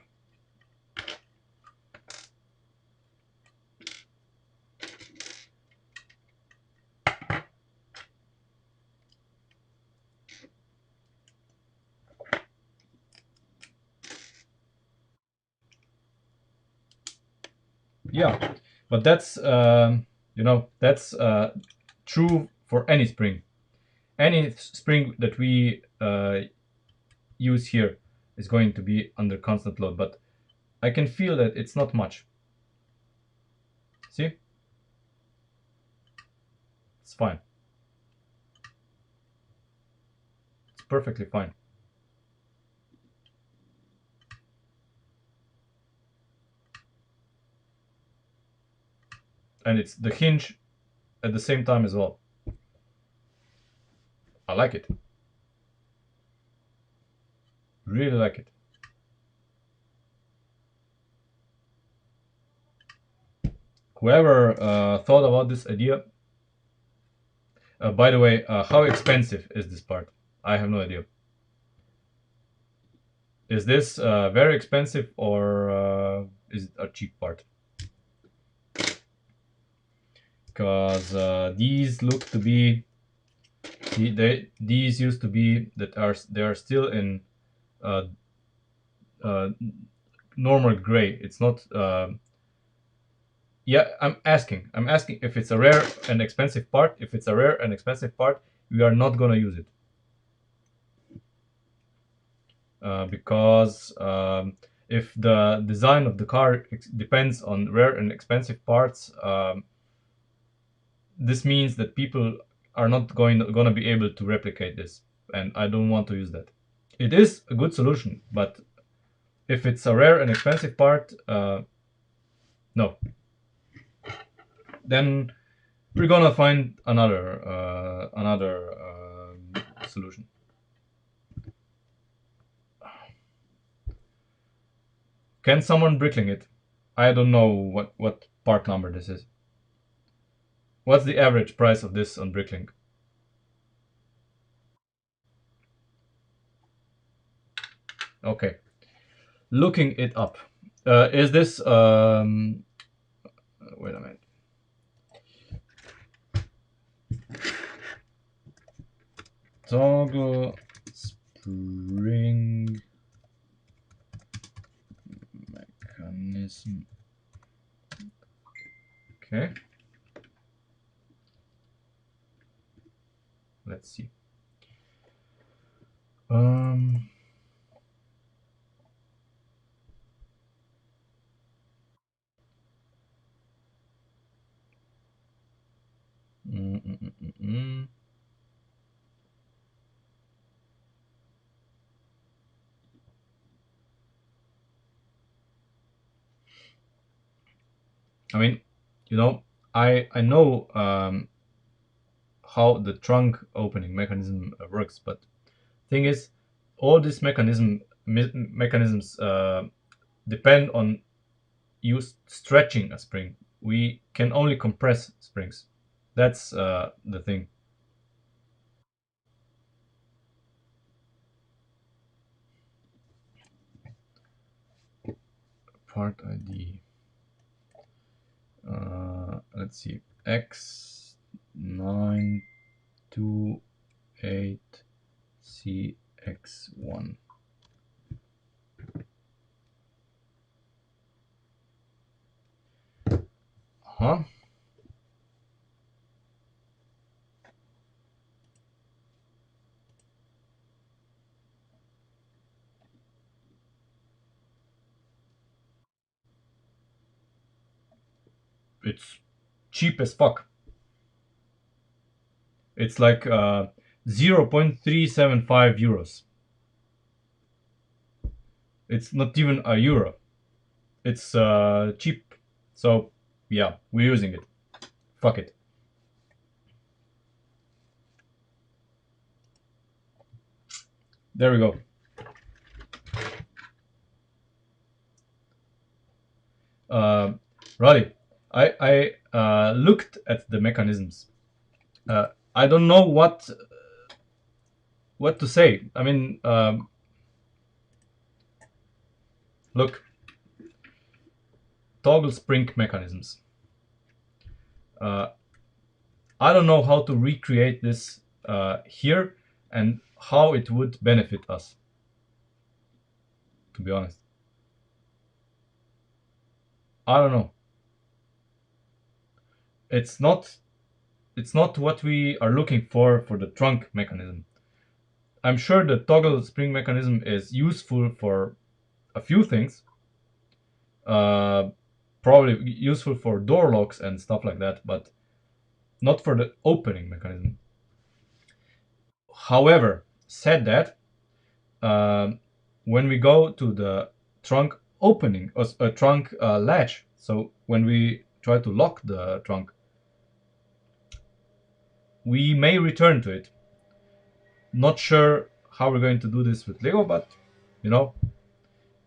Yeah, but that's that's true for any spring. Any spring that we use here is going to be under constant load, but I can feel that it's not much. See? It's fine. It's perfectly fine. and it's the hinge at the same time as well. I like it. Really like it. Whoever thought about this idea, by the way, how expensive is this part? I have no idea. Is this very expensive, or is it a cheap part? Because these look to be these used to be that they are still in uh, normal gray. It's not. Yeah, I'm asking if it's a rare and expensive part. If it's a rare and expensive part, we are not gonna use it because if the design of the car depends on rare and expensive parts, this means that people are not gonna be able to replicate this, and I don't want to use that. It is a good solution, but if it's a rare and expensive part, no. Then we're gonna find another solution. Can someone brickling it? I don't know what part number this is. What's the average price of this on Bricklink? Okay, looking it up. Is this wait a minute. Toggle spring mechanism. Okay. Let's see. Um. Mm, mm, mm, mm, mm. I mean, you know, I know how the trunk opening mechanism works, but thing is, all these mechanisms depend on you stretching a spring. We can only compress springs. That's the thing. Part ID. Let's see. X928CX1. Huh? It's cheap as fuck. It's like 0.375 euros. It's not even a euro. It's cheap. So yeah, we're using it. Fuck it. There we go. Right. I looked at the mechanisms. I don't know what to say. I mean, look, toggle spring mechanisms. I don't know how to recreate this here and how it would benefit us. To be honest, I don't know. It's not what we are looking for the trunk mechanism. I'm sure the toggle spring mechanism is useful for a few things. Probably useful for door locks and stuff like that, but not for the opening mechanism. However, said that, when we go to the trunk opening, or trunk latch, so when we try to lock the trunk, we may return to it. Not sure how we're going to do this with Lego, but you know,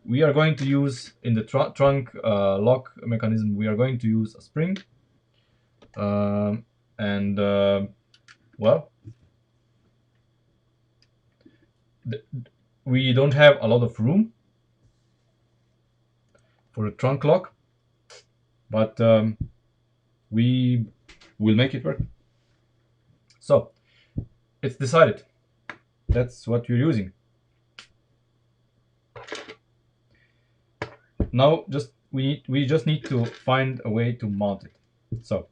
we are going to use in the trunk lock mechanism, we are going to use a spring. And well, we don't have a lot of room for the trunk lock, but we will make it work. So it's decided. That's what we're using. Now we just need to find a way to mount it. So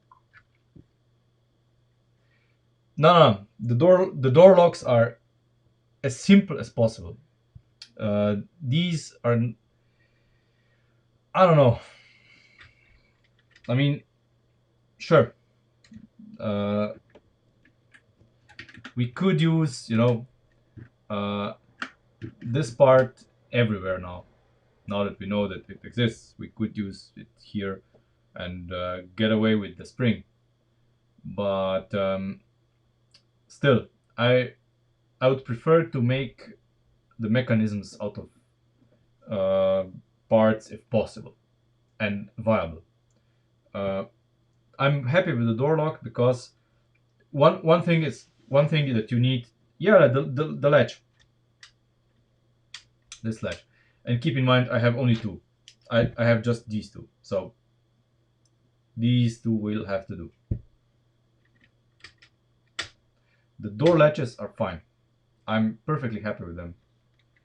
no, the door locks are as simple as possible. These are, I don't know. I mean, sure. We could use, this part everywhere now. Now that we know that it exists, we could use it here and get away with the spring. But still, I would prefer to make the mechanisms out of parts if possible and viable. I'm happy with the door lock because one thing that you need, the latch, this latch, and keep in mind I have only two. I have just these two, so these two will have to do. The door latches are fine. I'm perfectly happy with them.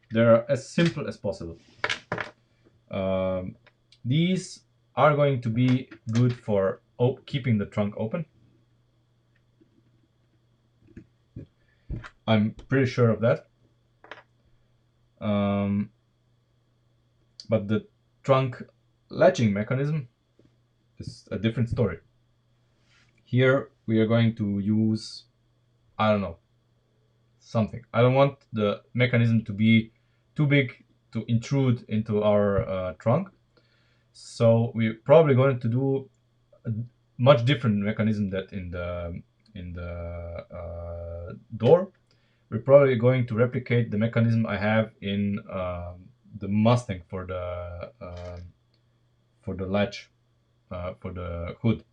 They're as simple as possible. These are going to be good for keeping the trunk open. I'm pretty sure of that. But the trunk latching mechanism is a different story. Here we are going to use, I don't know, something. I don't want the mechanism to be too big to intrude into our trunk. So we're probably going to do a much different mechanism that in the door. We're probably going to replicate the mechanism I have in the Mustang for the latch, for the hood.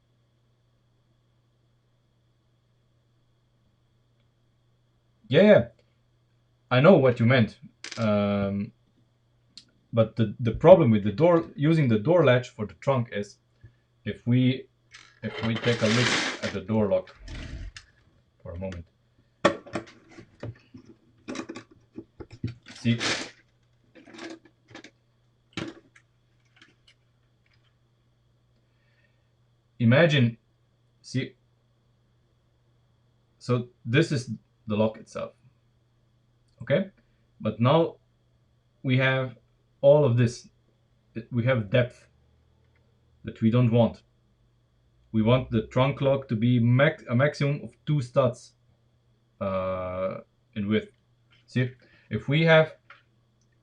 Yeah, I know what you meant. But the problem with the door, using the door latch for the trunk, is if we take a look at the door lock for a moment. See, imagine, see, so this is the lock itself, okay? But now we have all of this. We have depth that we don't want. We want the trunk lock to be a maximum of 2 studs in width. See, if we have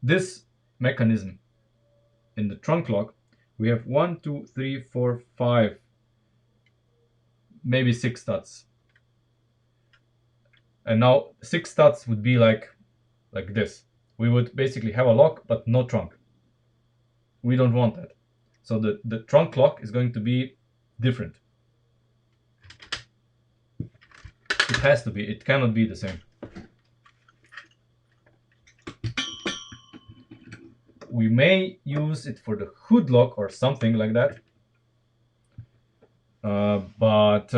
this mechanism in the trunk lock, we have 1, 2, 3, 4, 5, maybe 6 studs. And now 6 studs would be like this. We would basically have a lock but no trunk. We don't want that. So the trunk lock is going to be different. It has to be. It cannot be the same. We may use it for the hood lock or something like that. But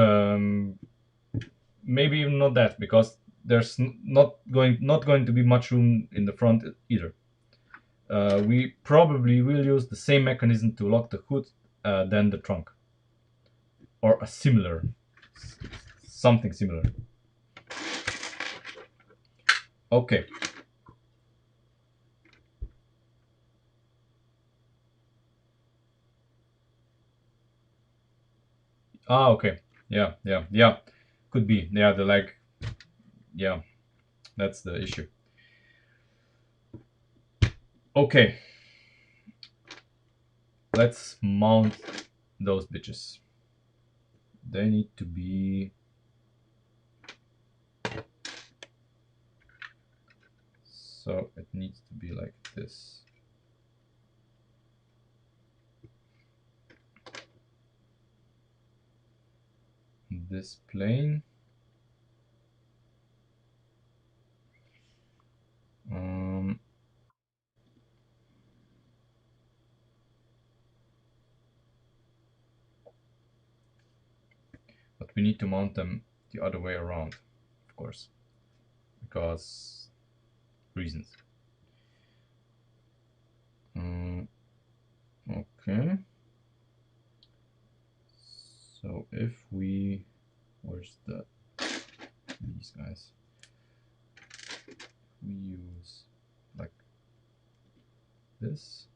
maybe even not that, because there's not going to be much room in the front either. We probably will use the same mechanism to lock the hood than the trunk, or a similar, something similar. Okay. Okay. Yeah. Could be. Yeah, the like. Yeah, that's the issue. Okay. Let's mount those bitches. They need to be so it needs to be like this. This plane. But we need to mount them the other way around, of course, because reasons. Okay. So if we, where's these guys? We use like this.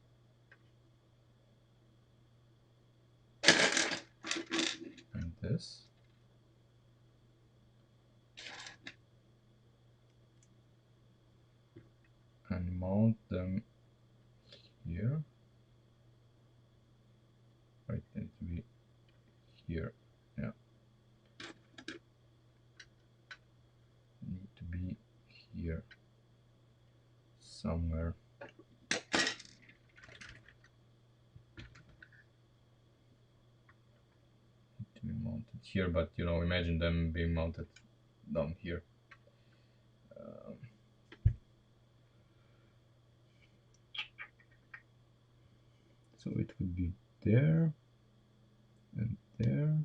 And this. And mount them here. Right, they need to be here. Yeah. Need to be here somewhere. Need to be mounted here, but you know, imagine them being mounted down here. So it would be there and there.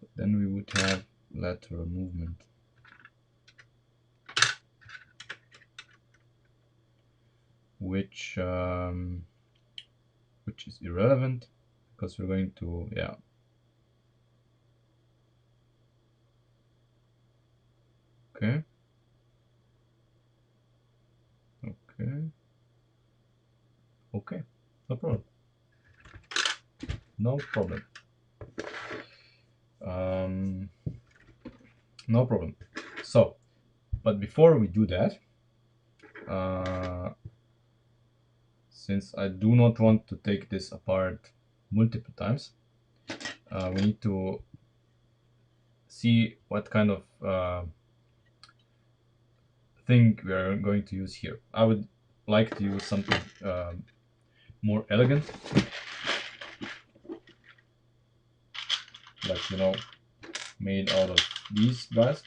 But then we would have lateral movement. Which is irrelevant because we're going to, yeah. Okay. Okay. Okay. No problem. No problem. No problem. So, but before we do that, since I do not want to take this apart multiple times, we need to see what kind of thing we are going to use here. I would like to use something more elegant, like, you know, made out of these guys.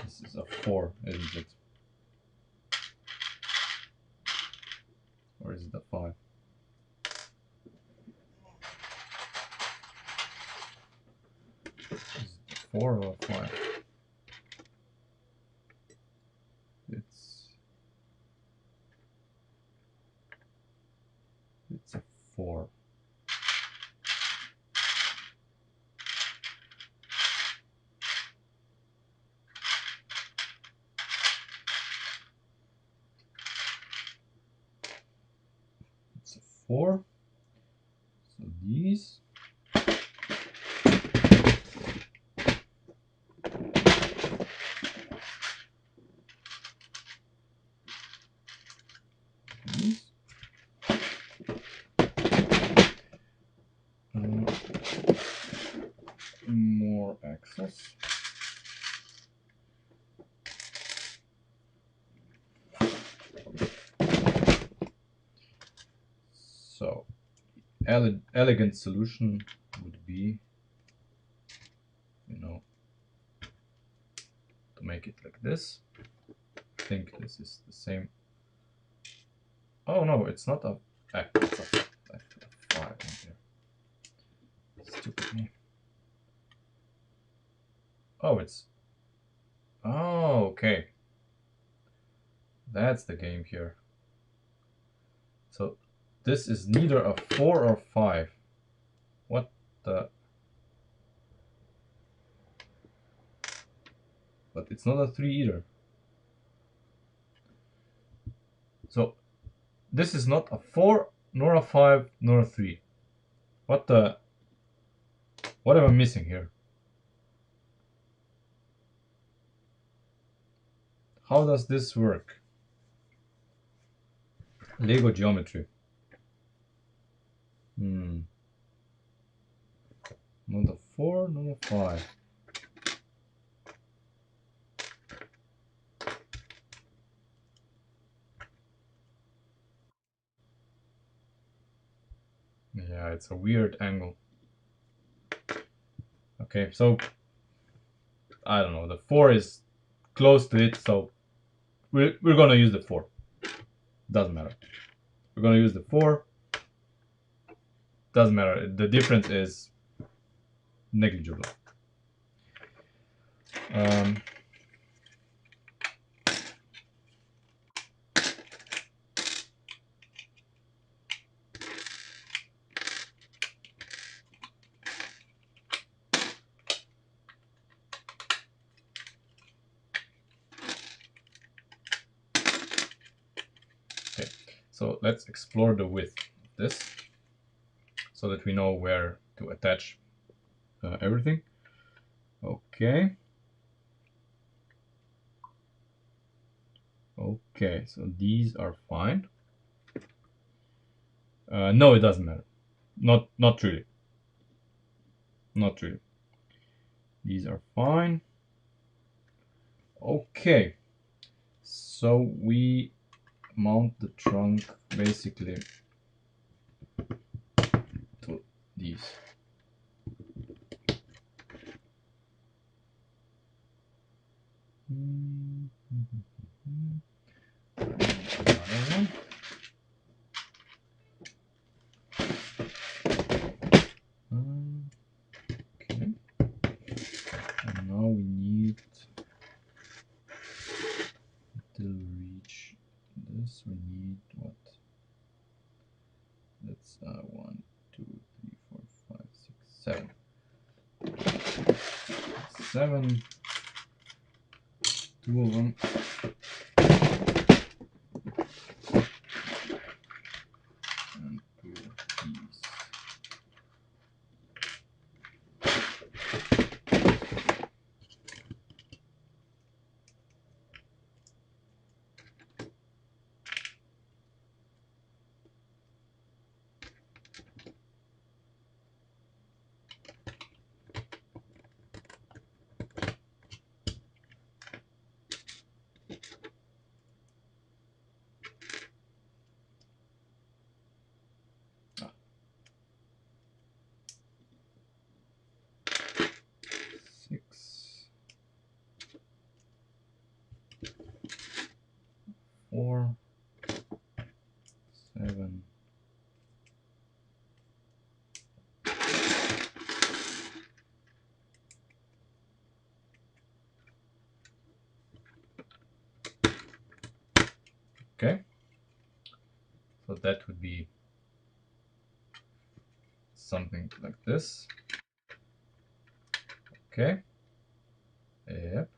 This is a 4, isn't it? Or is it a 5? Is it a 4 or a 5? It's a 4. It's a 4. So these. These. More axles. So, elegant solution would be, you know, to make it like this. I think this is the same. Oh no, it's not a. It's a 5 in here. Stupid me. Oh, it's. Oh, okay. That's the game here. So this is neither a 4 or 5. What the? But it's not a 3 either. So this is not a 4, nor a 5, nor a 3. What the? What am I missing here? how does this work? Lego geometry. Not a 4, not a 5. Yeah, it's a weird angle. Okay, so I don't know, the 4 is close to it, so we're gonna use the 4. Doesn't matter. We're gonna use the 4. Doesn't matter. The difference is negligible. Okay, so let's explore the width of this so that we know where to attach everything. Okay. Okay, so these are fine. No, it doesn't matter. Not really. Not really. These are fine. Okay. So we mount the trunk basically to these. Another one. Okay. And now we need to reach this. We need what? That's 1, 2, 3, 4, 5, 6, 7. 7. 2 of them. And 2 of these. Four, 7. Okay. So that would be something like this. Okay. Yep.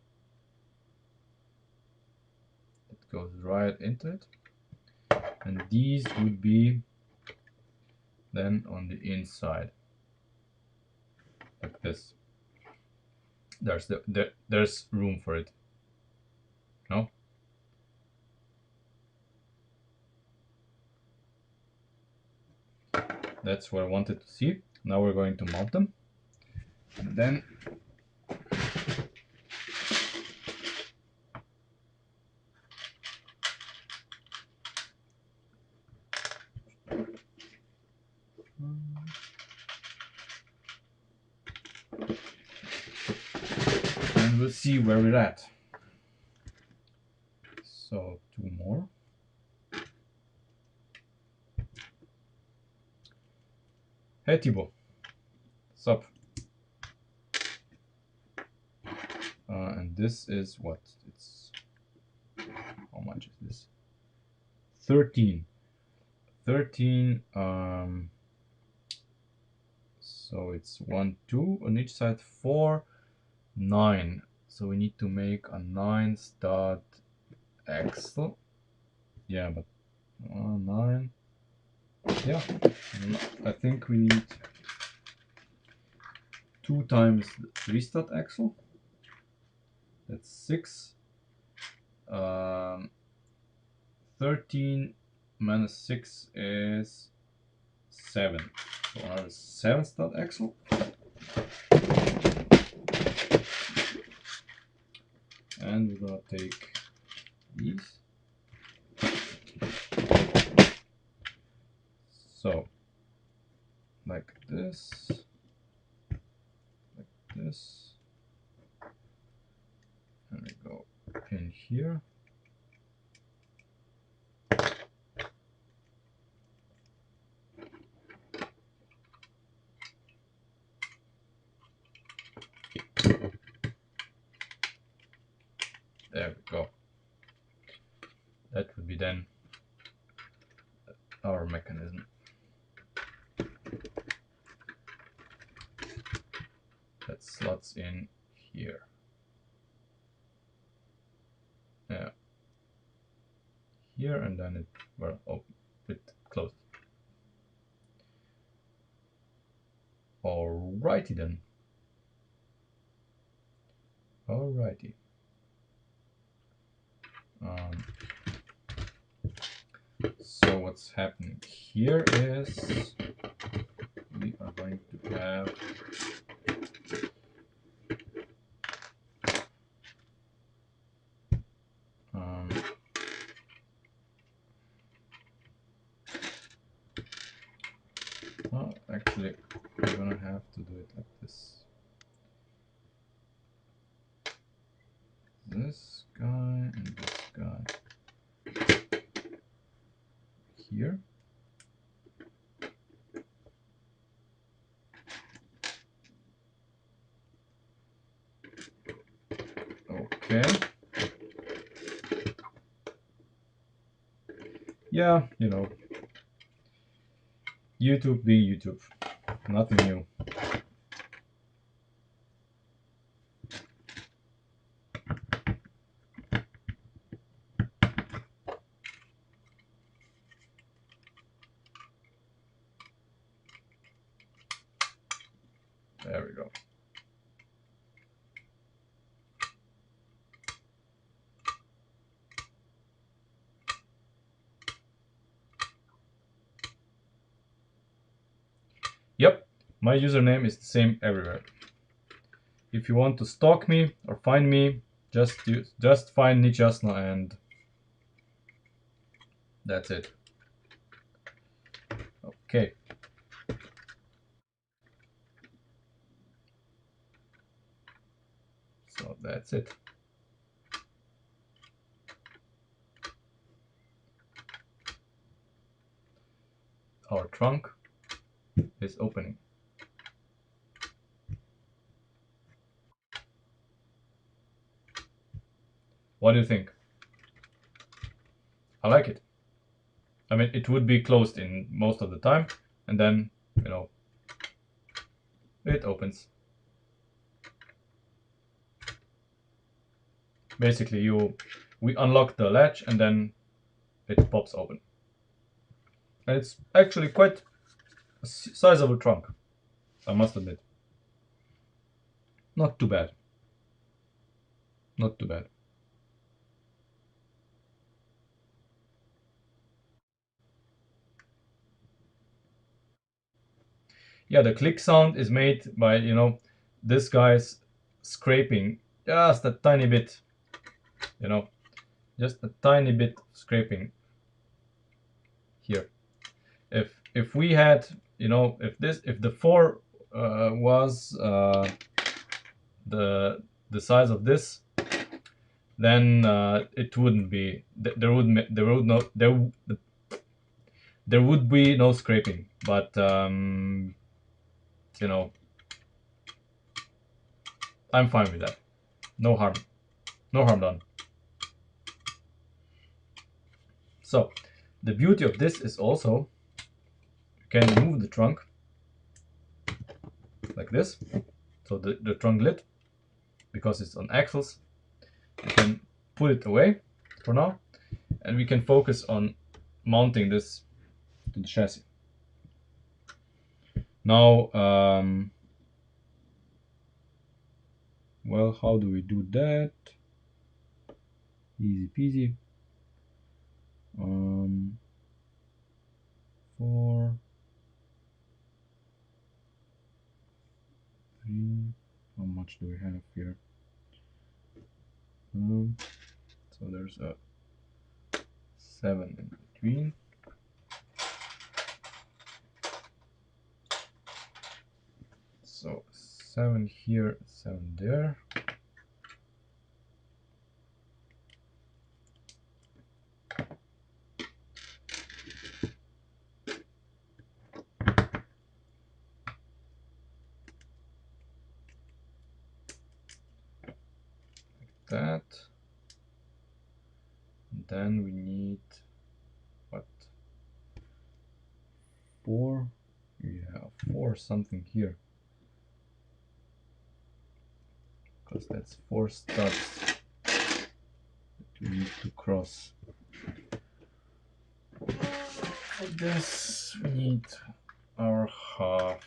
It goes right into it. And these would be then on the inside. Like this. There's room for it. No? That's what I wanted to see. Now we're going to mount them. And then we'll see where we're at. So 2 more. Hey Thibaut. Sup? And this is what? It's how much is this? 13. 13. So it's 1, 2 on each side. 4, 9. So we need to make a 9 stud axle. Yeah, but 9. Yeah, I think we need 2 times the 3 stud axle. That's 6. 13 minus 6 is 7. So another 7 stud axle. And we're gonna take these. So, like this, and we go in here. There we go. That would be then our mechanism. That slots in here. Yeah. Here, and then it closes. Alrighty then. Alrighty. So what's happening here is we are going to have well, actually, we're gonna have to do it like this. This guy and this guy here. Okay. Yeah, you know, YouTube being YouTube, nothing new. There we go. Yep, my username is the same everywhere. If you want to stalk me or find me, just find Nichasna and that's it. Okay. So that's it. Our trunk is opening. What do you think? I like it. I mean, it would be closed in most of the time, and then, you know, it opens. Basically, we unlock the latch and then it pops open. And it's actually quite a sizable trunk, I must admit. Not too bad. Not too bad. Yeah, the click sound is made by, you know, this guy's scraping just a tiny bit, you know, just a tiny bit scraping here. If we had, you know, if the 4 was the size of this, then it wouldn't be, there would be no scraping, but you know, I'm fine with that. No harm done. So the beauty of this is also you can remove the trunk like this. So the trunk lid, because it's on axles, you can put it away for now, and we can focus on mounting this to the chassis. Now, well, how do we do that? Easy peasy. 4, 3. How much do we have here? So there's a 7 in between. So 7 here, 7 there. That. Then we need what? 4. Yeah, 4 something here. Because that's 4 studs that we need to cross. For this we need our half.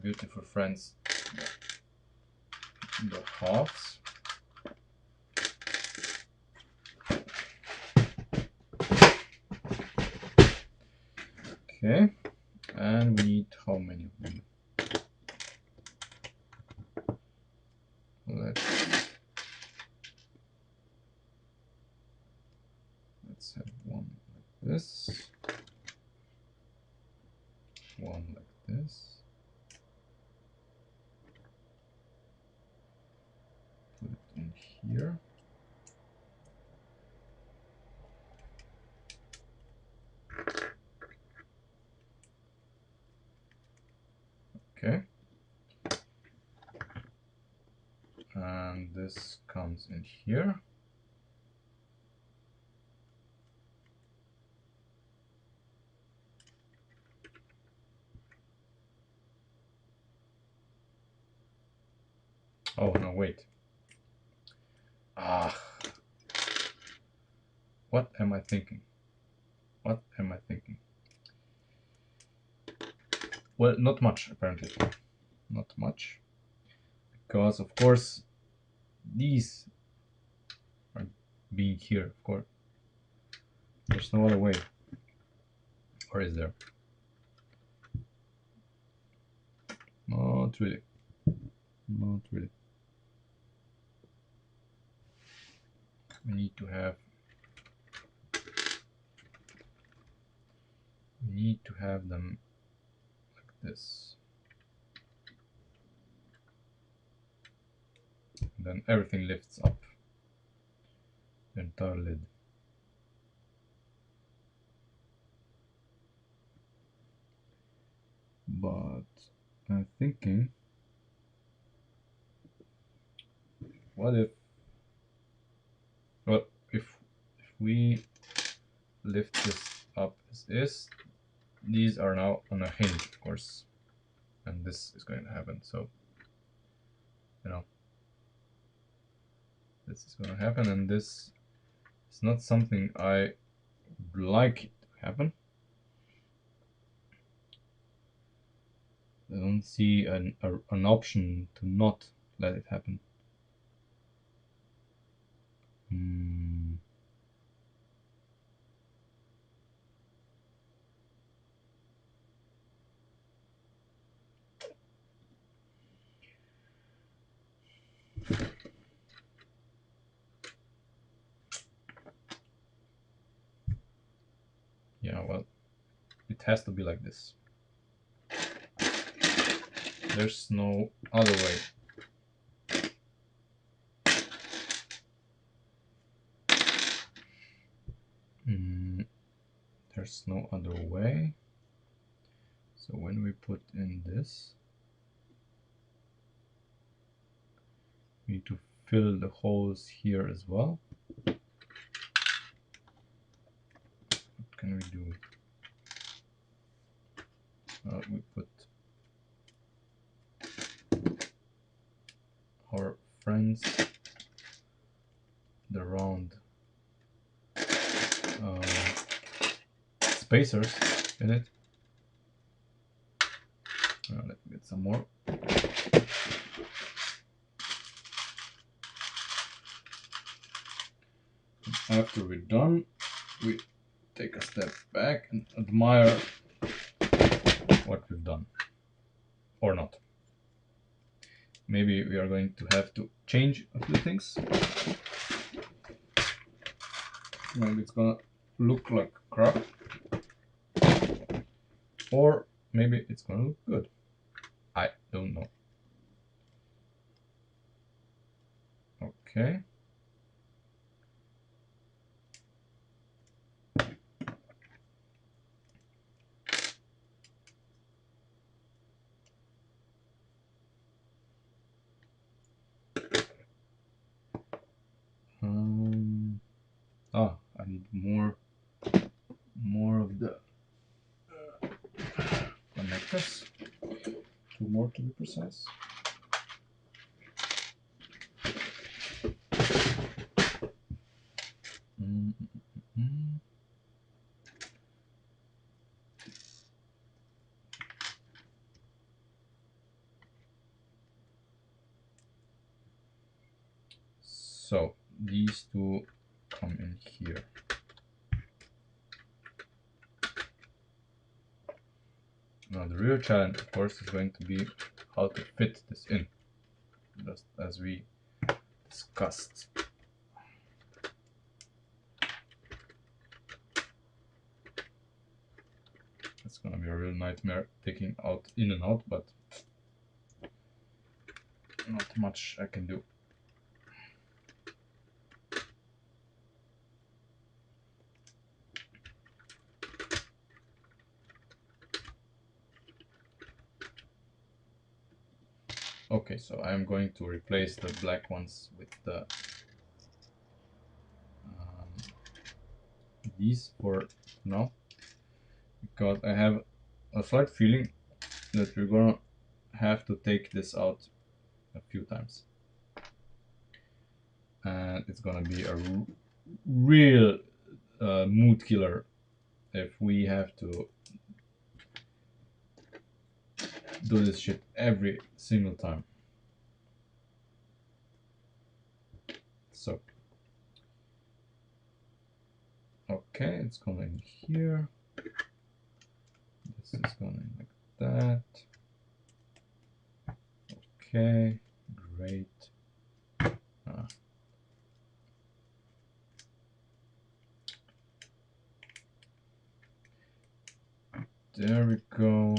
Beautiful friends. The halves. Okay, and we need how many of them? Let's have one like this, one like this. Put it in here. Okay. And this comes in here. Oh, no, wait. What am I thinking? What am I thinking? Well, not much, apparently. Not much. Because, of course, these are being here, of course. There's no other way. Or is there? Not really. Not really. We need to have them like this. And then everything lifts up the entire lid. But I'm thinking, what if we lift this up as is, these are now on a hinge, of course, and this is going to happen. So, you know, this is going to happen, and this is not something I would like it to happen. I don't see an option to not let it happen. Yeah, well, it has to be like this. There's no other way. There's no other way. So when we put in this, we need to fill the holes here as well. What can we do? We put our friends, the round spacers in it. Let me get some more. after we're done, we take a step back and admire what we've done. Or not. Maybe we are going to have to change a few things. Maybe it's gonna look like crap. Or maybe it's gonna look good. I don't know. Okay. I need more of the connectors. 2 more to be precise. So these two come in here. Now the real challenge, of course, is going to be how to fit this in, just as we discussed. It's gonna be a real nightmare taking out in and out, but not much I can do. Okay, so I'm going to replace the black ones with the these for now, because I have a slight feeling that we're gonna have to take this out a few times, and it's gonna be a real mood killer if we have to do this shit every single time. So okay, it's going in here. This is going in like that. Okay, great. There we go.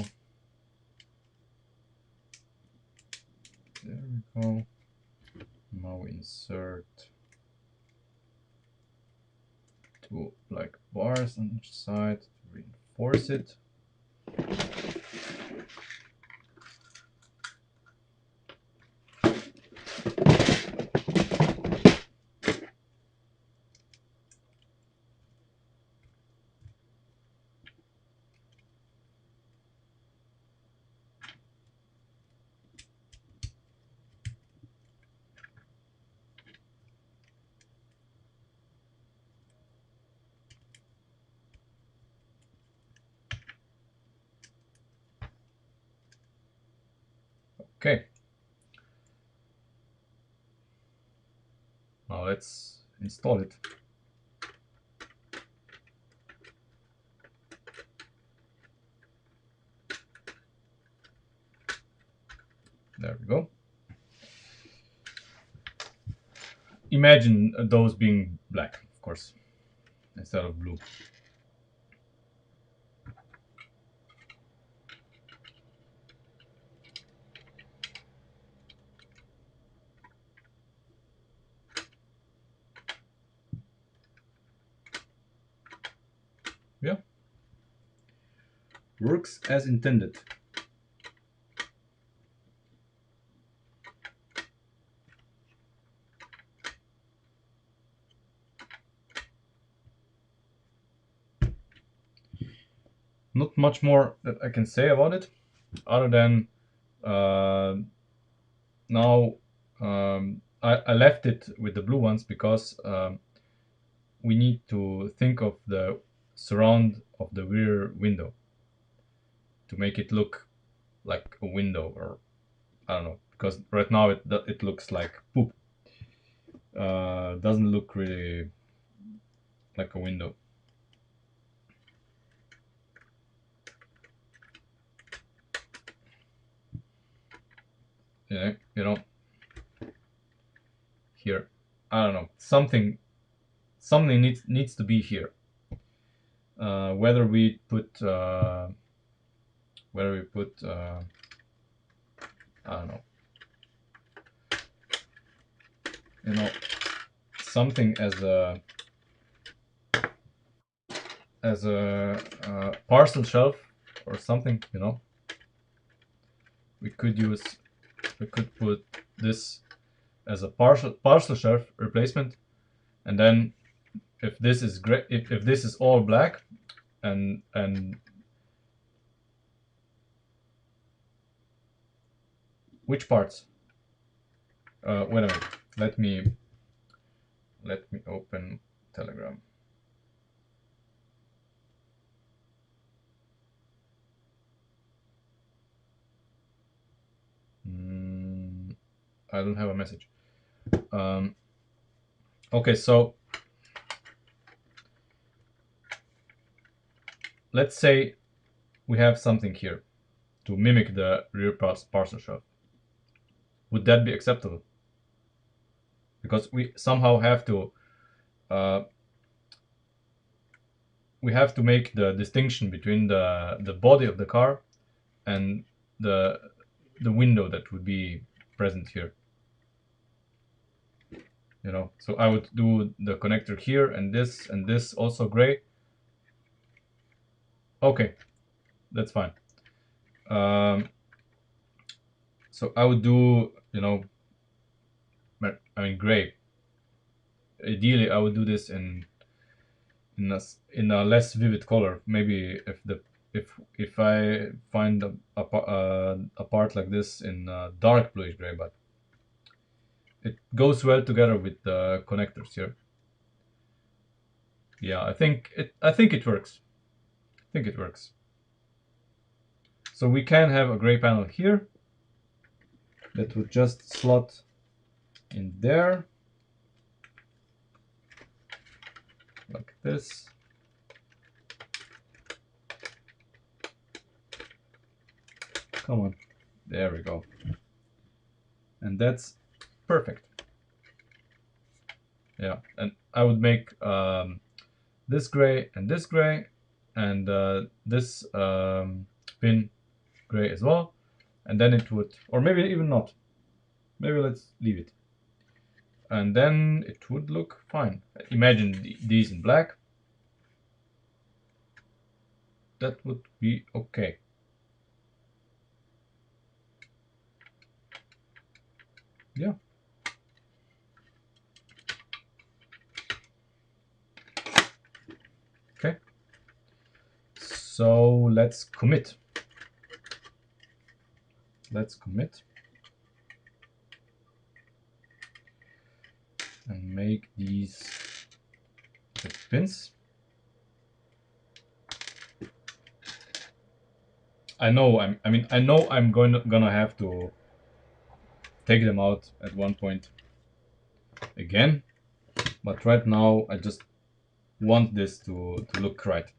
There we go. Now we insert 2 black bars on each side to reinforce it. Okay. Now let's install it. There we go. Imagine those being black, of course, instead of blue. Yeah. Works as intended. Not much more that I can say about it, other than now I left it with the blue ones because we need to think of the surround of the rear window to make it look like a window, or I don't know, because right now it looks like poop. Doesn't look really like a window. Yeah, you know, here. I don't know. Something needs to be here. Whether we put I don't know. You know, something as a parcel shelf or something. You know, we could put this as a parcel shelf replacement, and then if this is gray, if this is all black, and which parts? Wait a minute. Let me open Telegram. I don't have a message. Okay, so let's say we have something here to mimic the rear parcel shelf. Would that be acceptable? Because we somehow have to make the distinction between the body of the car and the window that would be present here. You know, so I would do the connector here and this also gray. Okay, that's fine. So I would do, you know, I mean gray. Ideally, I would do this in a less vivid color. Maybe if I find a part like this in dark bluish gray, but it goes well together with the connectors here. Yeah, I think it works. I think it works. So we can have a gray panel here that would just slot in there like this. Come on, there we go. And that's perfect. Yeah, and I would make this gray and this gray, and this pin gray as well, and then it would, or maybe even not. Maybe let's leave it, and then it would look fine. Imagine these in black. That would be okay. Yeah. Okay. So let's commit. Let's commit and make these the pins. I know I'm gonna have to take them out at one point again, but right now I just want this to look right.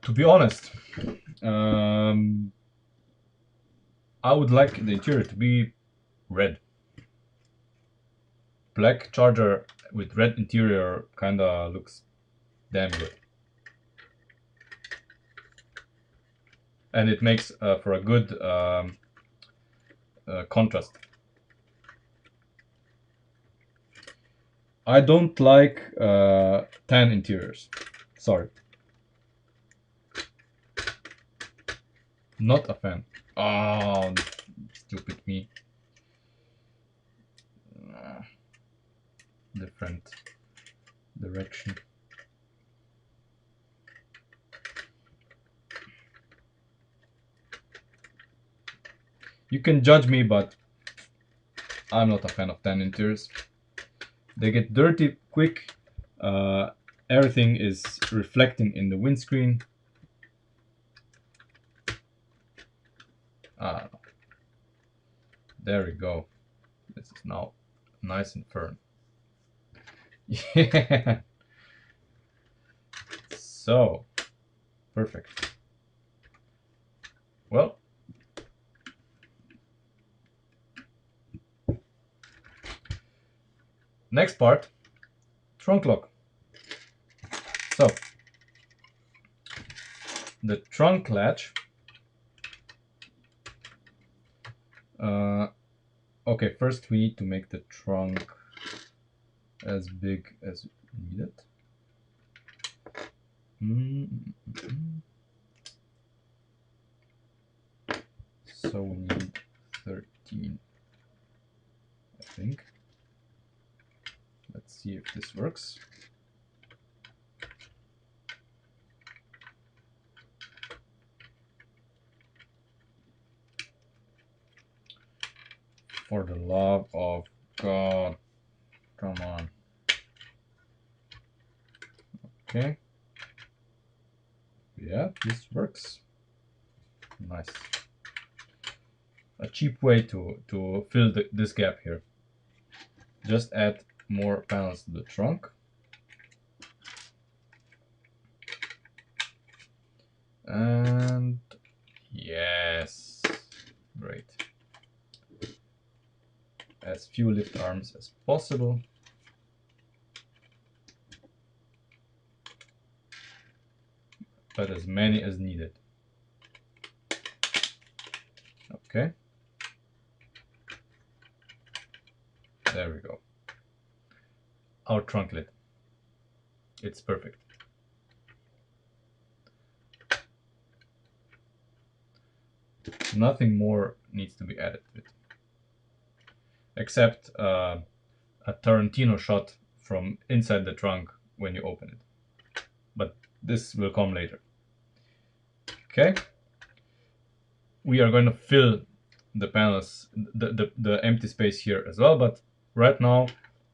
To be honest, I would like the interior to be red. Black Charger with red interior kinda looks damn good. And it makes for a good contrast. I don't like tan interiors. Sorry. Not a fan. Oh, stupid me. different direction. You can judge me, but I'm not a fan of tan interiors. They get dirty quick. Everything is reflecting in the windscreen. There we go. This is now nice and firm. Yeah. So, perfect. Well, next part, trunk lock. So, the trunk latch. Okay, first we need to make the trunk as big as needed. So we need 13, I think. Let's see if this works. For the love of God, come on. Okay. Yeah, this works. Nice. A cheap way to fill this gap here. Just add more panels to the trunk. And yes, great. As few lift arms as possible. But as many as needed. Okay. There we go. Our trunk lid. It's perfect. Nothing more needs to be added to it. Except a Tarantino shot from inside the trunk when you open it. But this will come later. Okay. We are going to fill the panels, the empty space here as well, but right now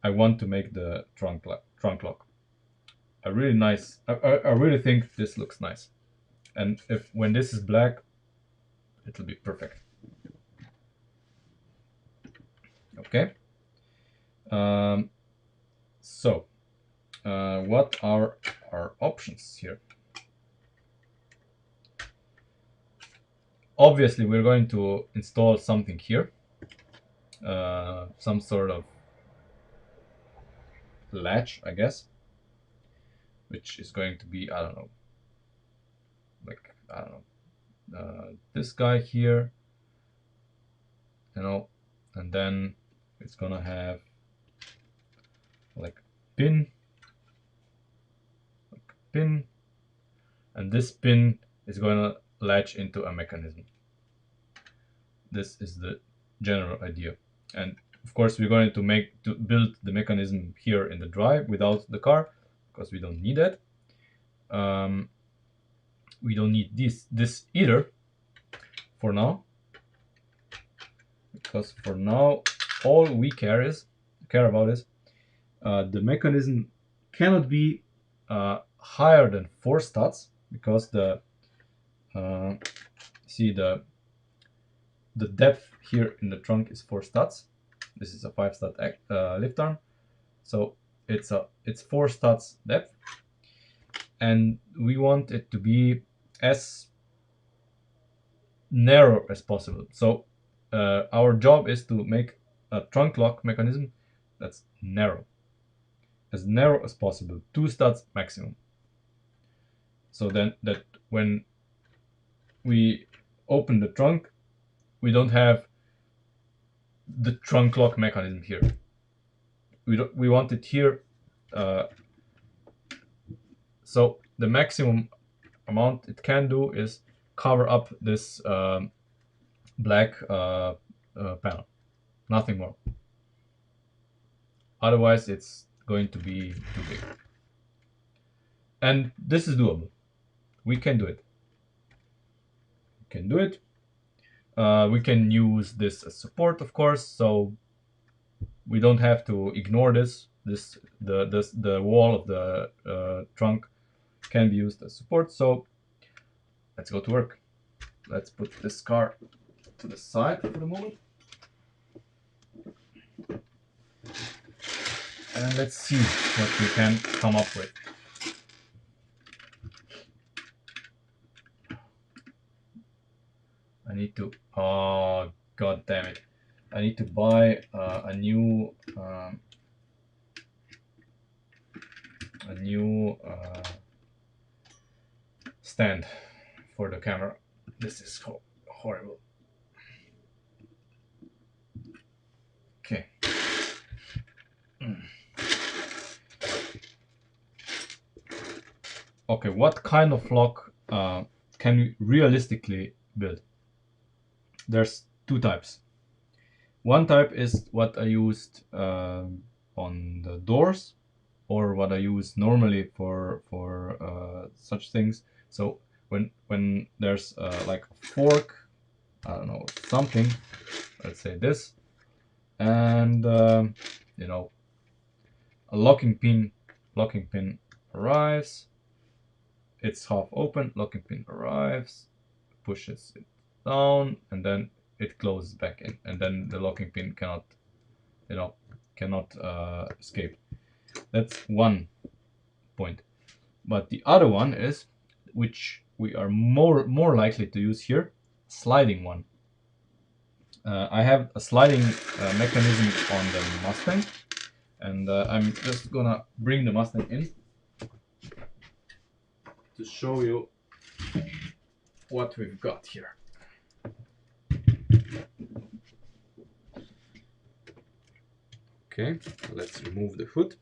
I want to make the trunk lock. A really nice, I really think this looks nice. And when this is black, it'll be perfect. Okay. So what are our options here? Obviously, we're going to install something here, some sort of latch, I guess, which is going to be, I don't know, like, I don't know, this guy here, you know, and then it's gonna have like pin, and this pin is gonna latch into a mechanism. This is the general idea, and of course we're going to build the mechanism here in the drive without the car because we don't need it. We don't need this either for now, because for now all we care about is the mechanism cannot be higher than 4 studs, because the see the depth here in the trunk is 4 studs. This is a 5 stud lift arm, so it's 4 studs depth, and we want it to be as narrow as possible. So our job is to make a trunk lock mechanism that's as narrow as possible, 2 studs maximum. So then that when we open the trunk, we don't have the trunk lock mechanism here. We want it here. So the maximum amount it can do is cover up this black panel, nothing more. Otherwise, it's going to be too big. And this is doable. We can do it. We can do it. We can use this as support, of course, so we don't have to ignore this. The wall of the trunk can be used as support. So let's go to work. Let's put this car to the side for the moment. And let's see what we can come up with. I need to, oh god damn it. I need to buy a new stand for the camera. This is horrible. Okay. Okay, what kind of lock can we realistically build? There's two types. One type is what I used on the doors, or what I use normally for such things. So when there's like a fork, I don't know, something, let's say this, and you know, a locking pin arrives, it's half open, locking pin arrives, pushes it down, and then it closes back in, and then the locking pin cannot, you know, escape. That's one point. But the other one is, which we are more likely to use here, sliding one. I have a sliding mechanism on the Mustang, and I'm just gonna bring the Mustang in to show you what we've got here. Okay, let's remove the hood.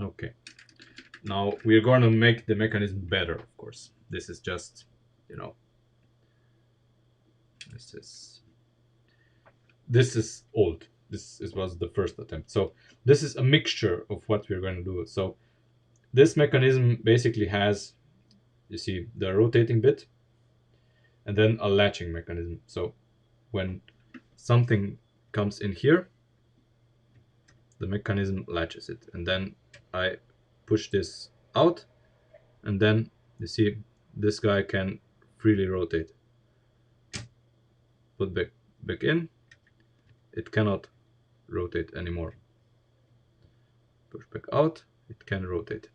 Okay, now we're going to make the mechanism better, of course. This is just, you know, this is old. This was the first attempt. So this is a mixture of what we're going to do. So this mechanism basically has, you see, the rotating bit and then a latching mechanism. So when something comes in here, the mechanism latches it, and then I push this out, and then you see this guy can freely rotate. Put back in, it cannot rotate anymore. Push back out, it can rotate.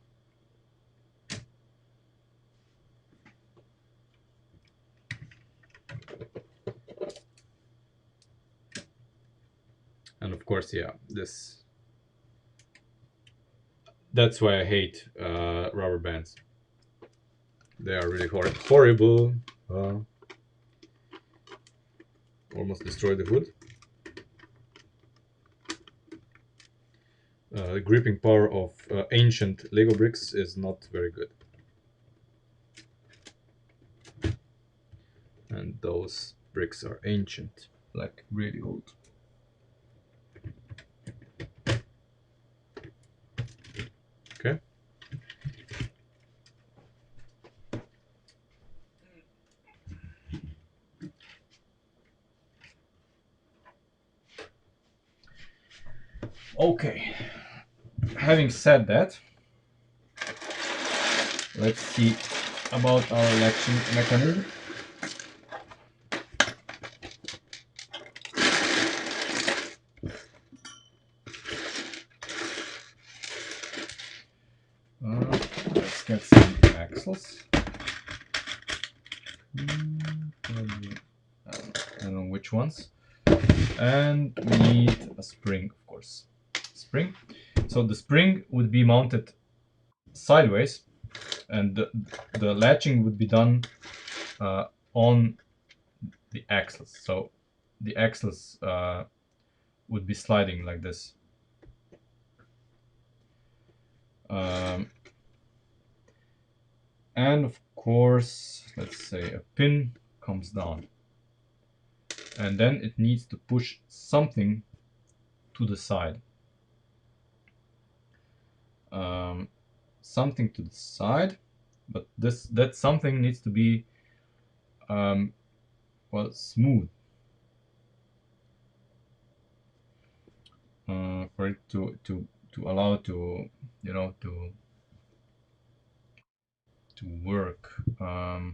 And of course, yeah, that's why I hate rubber bands. They are really horrible. Almost destroyed the hood. The gripping power of ancient Lego bricks is not very good. And those bricks are ancient, like really old. Okay. Okay. Having said that, let's see about our latching mechanism. Let's get some axles. I don't know which ones. And we need a spring, of course. Spring. So the spring would be mounted sideways, and the latching would be done on the axles. So the axles would be sliding like this. And of course, let's say a pin comes down, and then it needs to push something to the side. Something to the side, but that something needs to be well, smooth, for it to allow to, you know, to work. Hmm.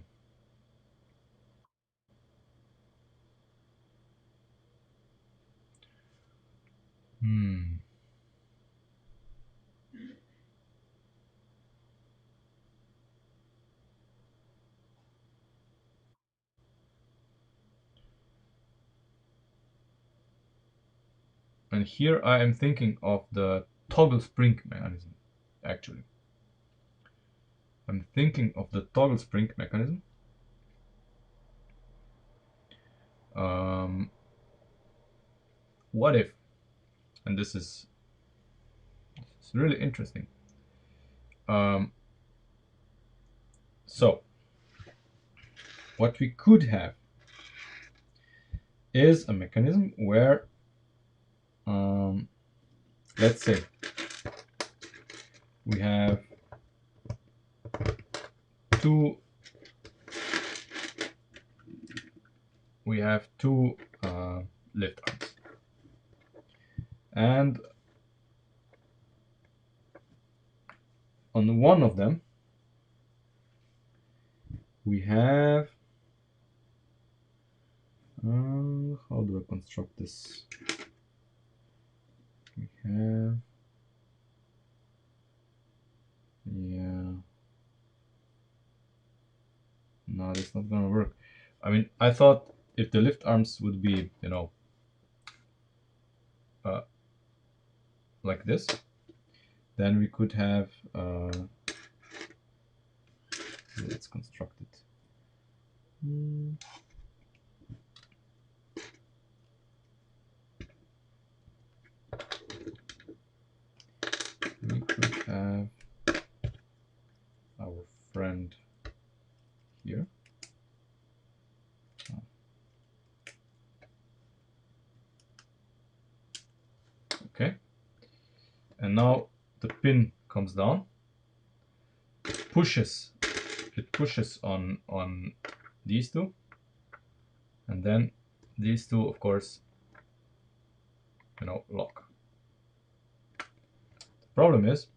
And here I am thinking of the toggle spring mechanism, actually. I'm thinking of the toggle spring mechanism. What if, and this is really interesting. Um, so, what we could have is a mechanism where, let's say, we have two lift arms, and on one of them we have how do I construct this? We have, yeah, no, that's not gonna work. I mean, I thought if the lift arms would be, you know, like this, then we could have, let's construct it. We could have our friend here. Okay, and now the pin comes down, pushes, it pushes on these two, and then these two, of course, you know, lock. The problem is,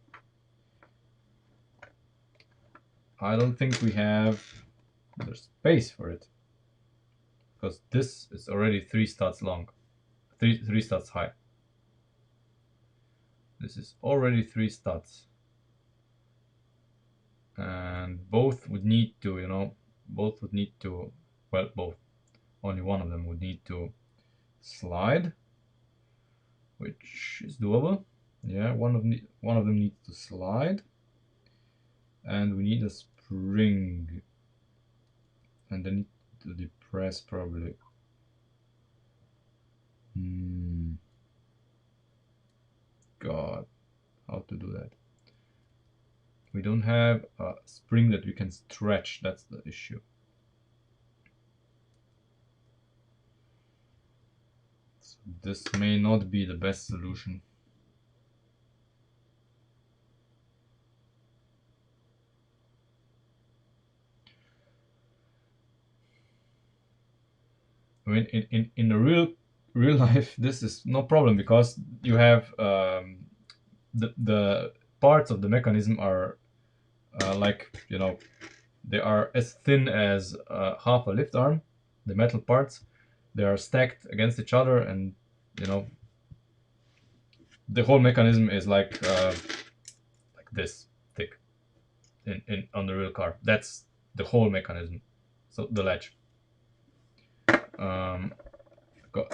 I don't think we have the space for it, because this is already 3 studs long, three studs high. This is already 3 studs, and both would need to, you know, both would need to, well, both, only one of them would need to slide, which is doable. Yeah, one of them needs to slide, and we need a spring, and then need to depress probably. God, how to do that? We don't have a spring that we can stretch. That's the issue. So this may not be the best solution. I mean, in the real life, this is no problem, because you have the parts of the mechanism are like, you know, they are as thin as half a lift arm. The metal parts, they are stacked against each other, and, you know, the whole mechanism is like this thick in on the real car. That's the whole mechanism. So the latch. Um,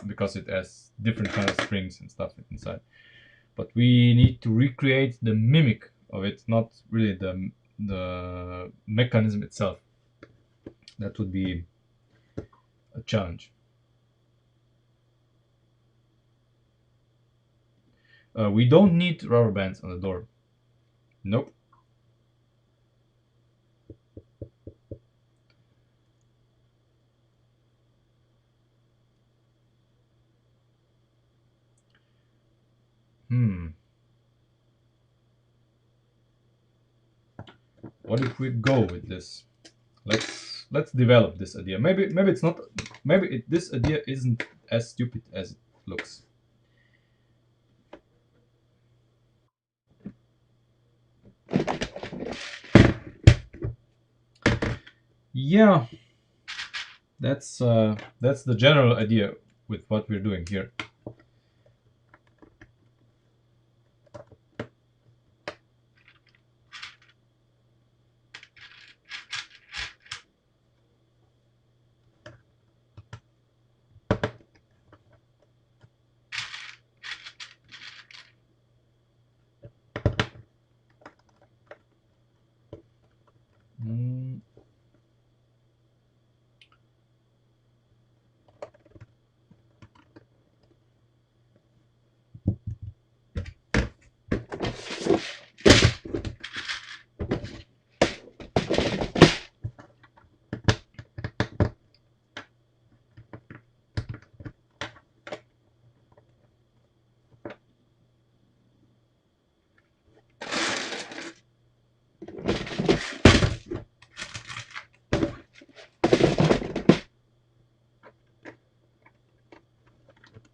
because it has different kind of springs and stuff inside. But we need to recreate the mimic of it, not really the mechanism itself. That would be a challenge. We don't need rubber bands on the door. Nope. What if we go with this? Let's develop this idea. Maybe it's not. Maybe this idea isn't as stupid as it looks. Yeah, that's the general idea with what we're doing here. Mm.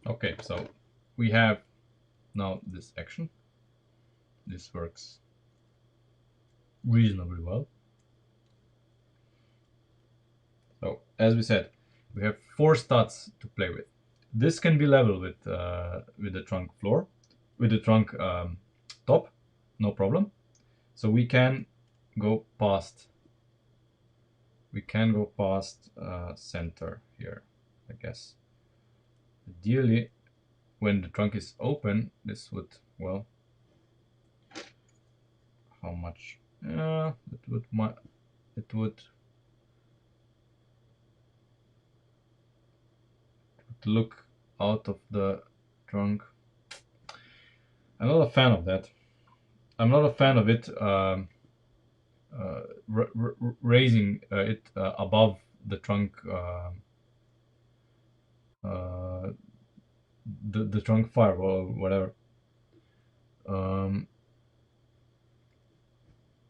Okay, so we have now this action. This works reasonably well. So as we said, we have 4 stats to play with. This can be level with the trunk floor, with the trunk top, no problem. So we can go past. We can go past center here, I guess. Ideally, when the trunk is open, this would, well, how much? It would look out of the trunk. I'm not a fan of that. I'm not a fan of it raising it above the trunk, the trunk firewall or whatever.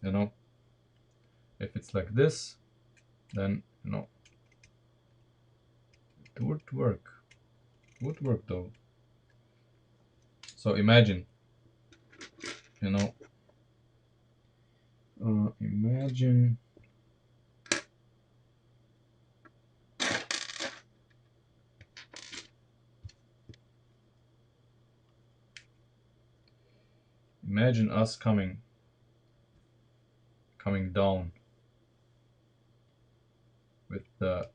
You know, if it's like this, then it would work. It would work though. So imagine, imagine us coming down with the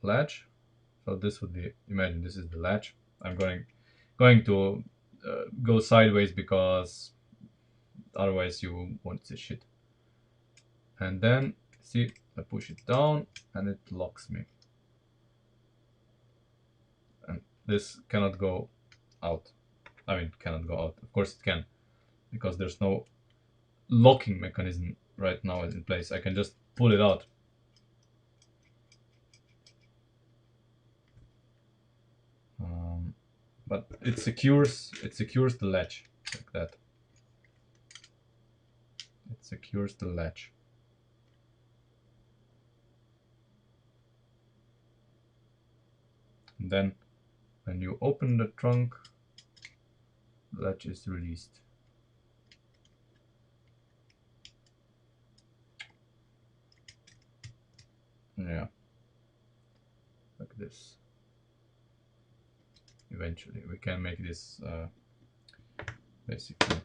latch. So this would be, imagine this is the latch. I'm going to go sideways because otherwise you won't see shit. And then see, I push it down and it locks me. And this cannot go out. I mean, cannot go out. Of course it can, because there's no locking mechanism right now in place. I can just pull it out. But it secures the latch like that. It secures the latch. And then when you open the trunk, the latch is released. Yeah, like this. Eventually we can make this basically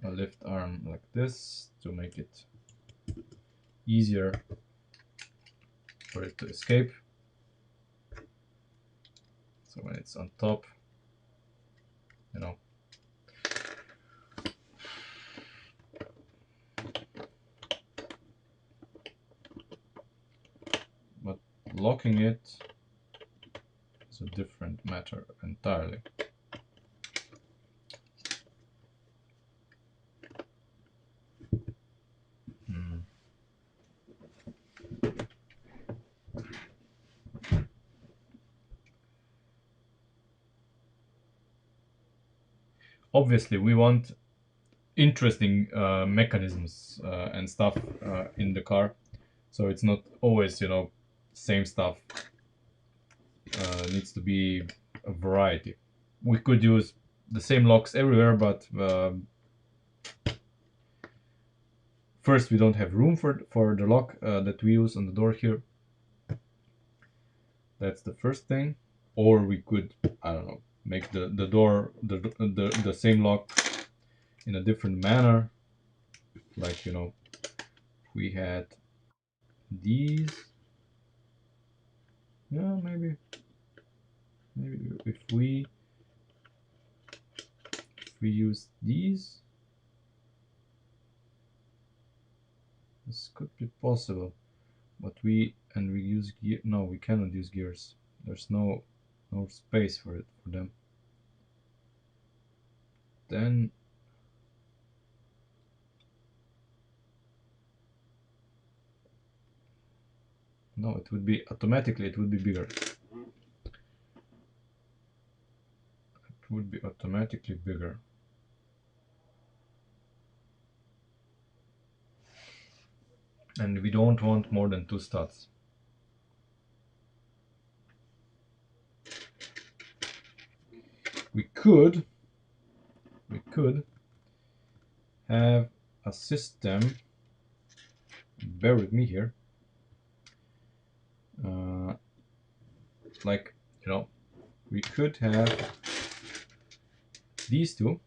a lift arm like this to make it easier for it to escape. So when it's on top, but locking it is a different matter entirely. obviously we want interesting mechanisms and stuff in the car, so it's not always, you know, same stuff. Needs to be a variety. We could use the same locks everywhere, but first we don't have room for the lock that we use on the door here. That's the first thing. Or we could, I don't know, make the door the same lock in a different manner. Like, you know, we had these. Yeah, maybe if we use these, this could be possible. But we use gear. No, we cannot use gears. There's no space for them. Then no, it would be automatically. It would be bigger. It would be automatically bigger. And we don't want more than 2 studs. We could have a system. Bear with me here. Like, you know, we could have these two.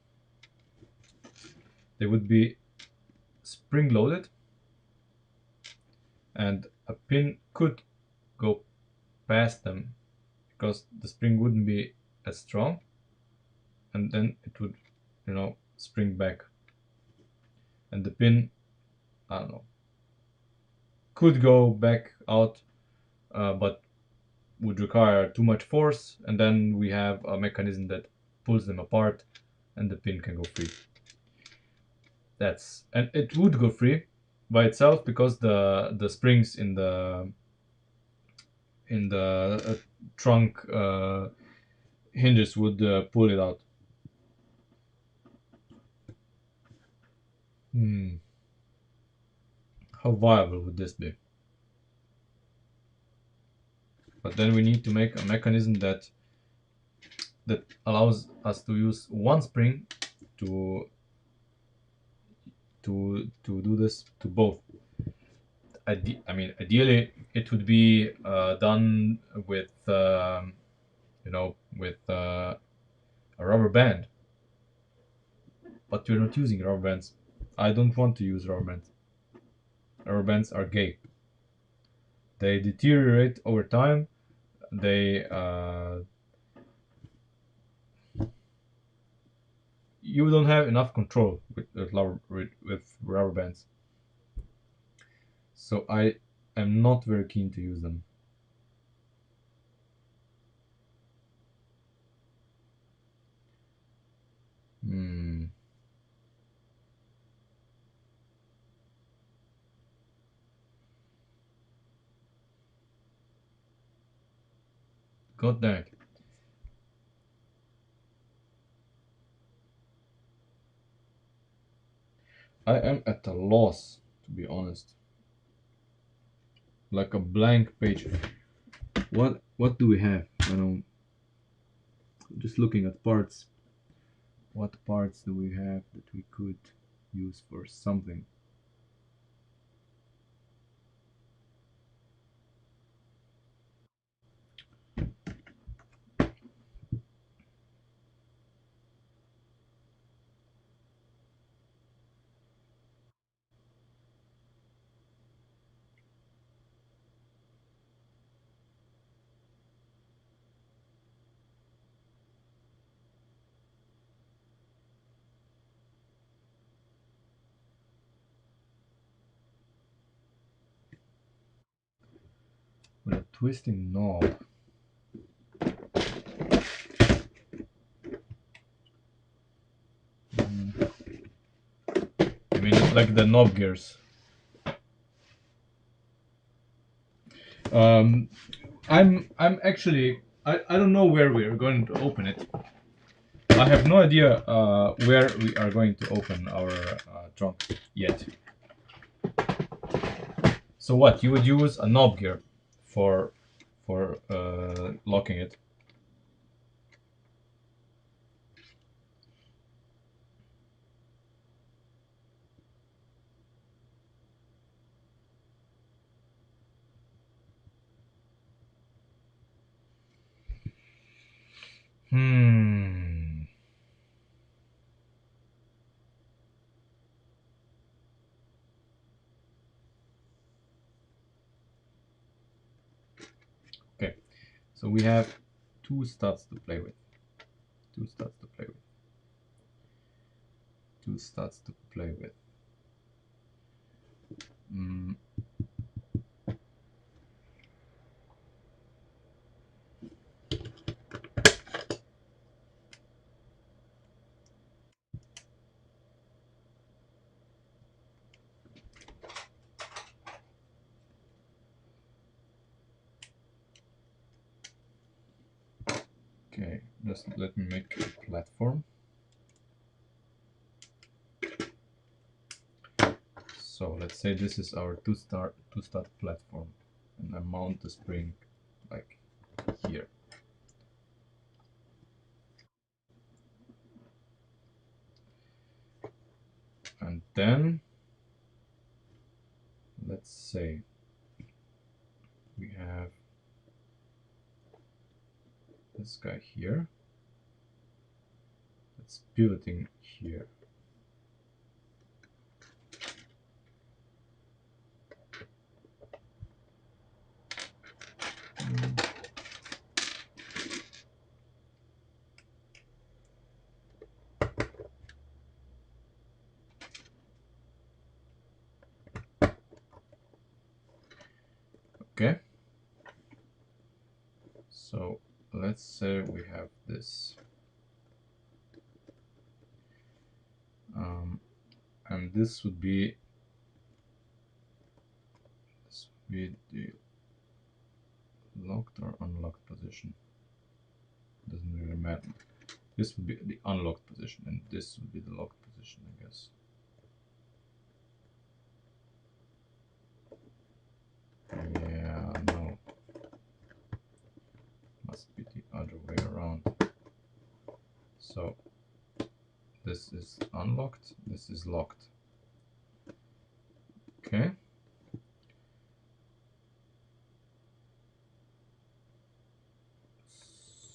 They would be spring loaded, and a pin could go past them because the spring wouldn't be as strong, and then it would, you know, spring back, and the pin, I don't know, could go back out, but would require too much force, and then we have a mechanism that pulls them apart and the pin can go free. And it would go free by itself because the springs in the trunk hinges would pull it out. How viable would this be? But then we need to make a mechanism that allows us to use one spring to do this to both. I mean, ideally it would be done with you know, with a rubber band, but we're not using rubber bands. I don't want to use rubber bands. Rubber bands are gay. They deteriorate over time. They you don't have enough control with rubber bands. So I am not very keen to use them. God damn it. I am at a loss, to be honest. Like a blank page. What do we have? I don't. Just looking at parts. What parts do we have that we could use for something? With a twisting knob. I mean, like the knob gears. I'm actually I don't know where we're going to open it. I have no idea where we are going to open our trunk yet. So what, you would use a knob gear for locking it? Hmm. Okay, so we have two studs to play with. Two studs to play with. Two studs to play with. Mm. Okay, just let me make a platform. So let's say this is our two-stud platform, and I mount the spring like here. And then let's say we have this guy here that's pivoting here. Okay, so let's say we have this, and this would be the locked or unlocked position. Doesn't really matter. This would be the unlocked position, and this would be the locked position, I guess. Yeah, no. Must be the other way around. So this is unlocked, this is locked. Okay.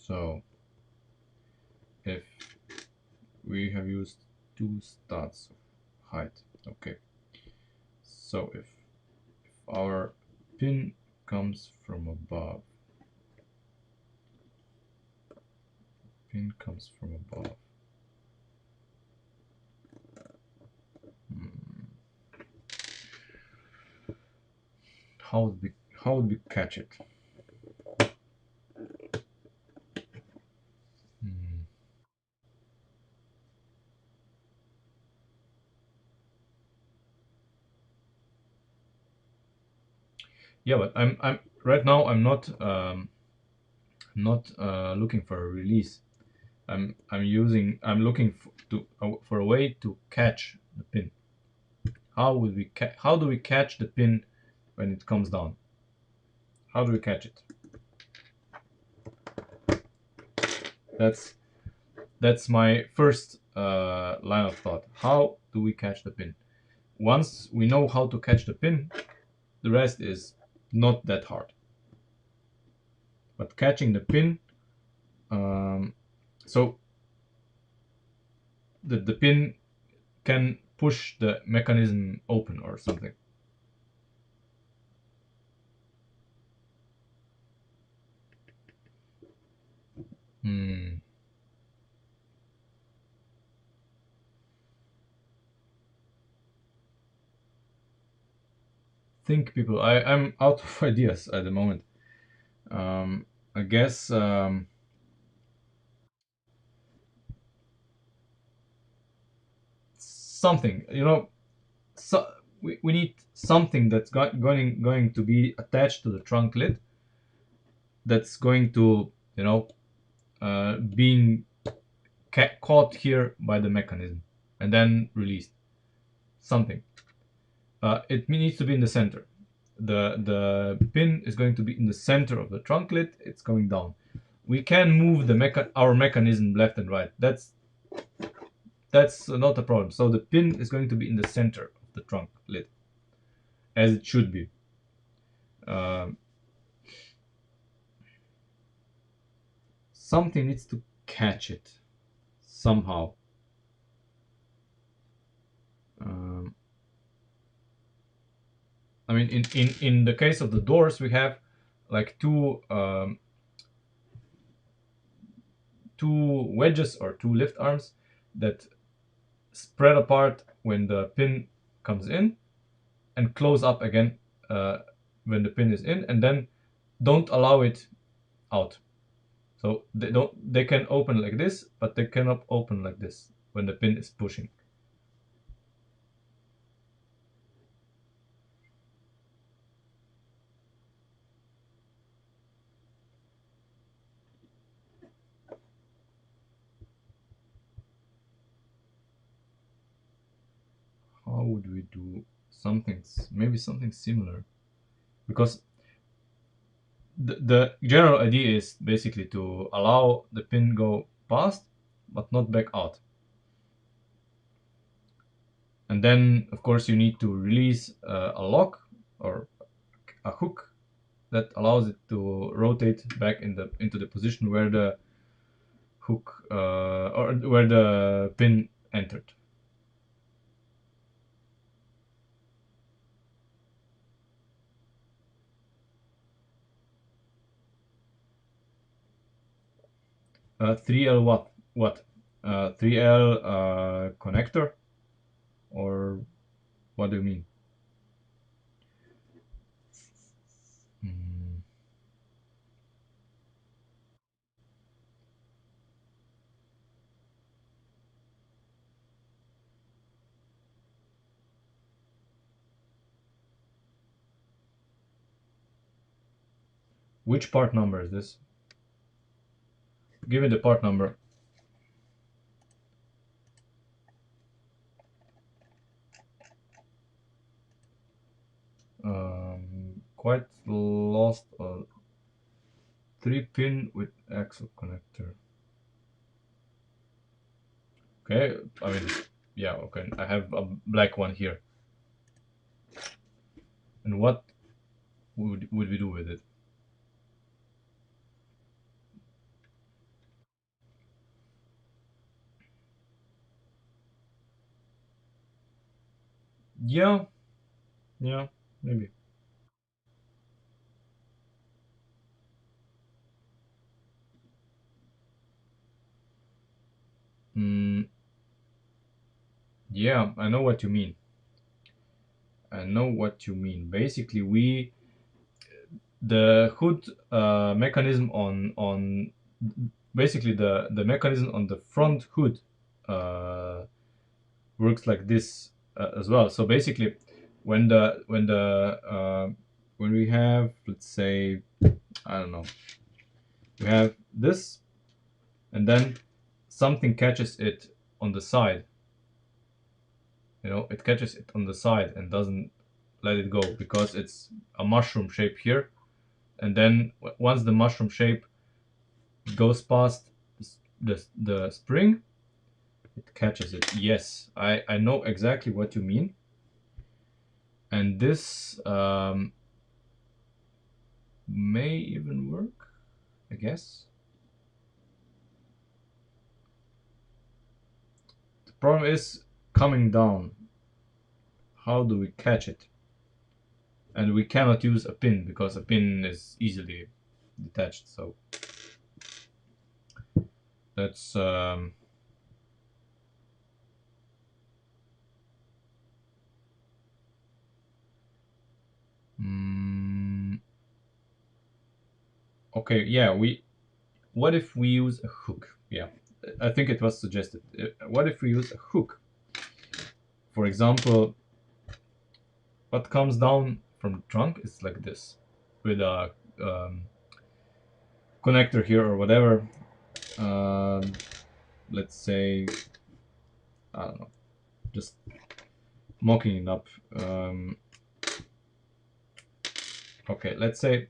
So if we have used two studs of height, okay. So if our pin comes from above, pin comes from above. How would we catch it? Yeah, but I'm right now I'm not looking for a release. I'm looking for a way to catch the pin. How do we catch the pin when it comes down? How do we catch it? That's my first line of thought. How do we catch the pin? Once we know how to catch the pin, the rest is not that hard. But catching the pin, so the pin can push the mechanism open or something. Hmm. Think, people. I'm out of ideas at the moment. I guess something. So we need something that's going to be attached to the trunk lid. That's going to being caught here by the mechanism and then released. Something. It needs to be in the center. The pin is going to be in the center of the trunk lid. It's going down. We can move our mechanism left and right. That's not a problem. So the pin is going to be in the center of the trunk lid, as it should be. Something needs to catch it somehow. I mean, in the case of the doors, we have like two wedges or two lift arms that spread apart when the pin comes in and close up again when the pin is in, and then don't allow it out. So they can open like this, but they cannot open like this when the pin is pushing. How would we do maybe something similar? Because the general idea is basically to allow the pin go past, but not back out. And then, of course, you need to release a lock or a hook that allows it to rotate back into the position where the hook or where the pin entered. Uh, 3L what 3L connector, or what do you mean? Which part number is this? Give me the part number. Quite lost. 3-pin with axle connector. Okay, I mean, yeah, okay. I have a black one here. And what would we do with it? Yeah, maybe. Mm, yeah, I know what you mean. I know what you mean. Basically, the hood mechanism on basically the mechanism on the front hood works like this as well. So basically, when we have, let's say, I don't know, we have this, and then something catches it on the side. It catches it on the side and doesn't let it go because it's a mushroom shape here. And then once the mushroom shape goes past the spring, it catches it. Yes, I know exactly what you mean. And this may even work, I guess. The problem is coming down. How do we catch it? And we cannot use a pin because a pin is easily detached. So that's okay. Yeah, what if we use a hook? Yeah, I think it was suggested. What if we use a hook? For example, what comes down from the trunk is like this, with a connector here or whatever. let's say, I don't know, just mocking it up. Okay, let's say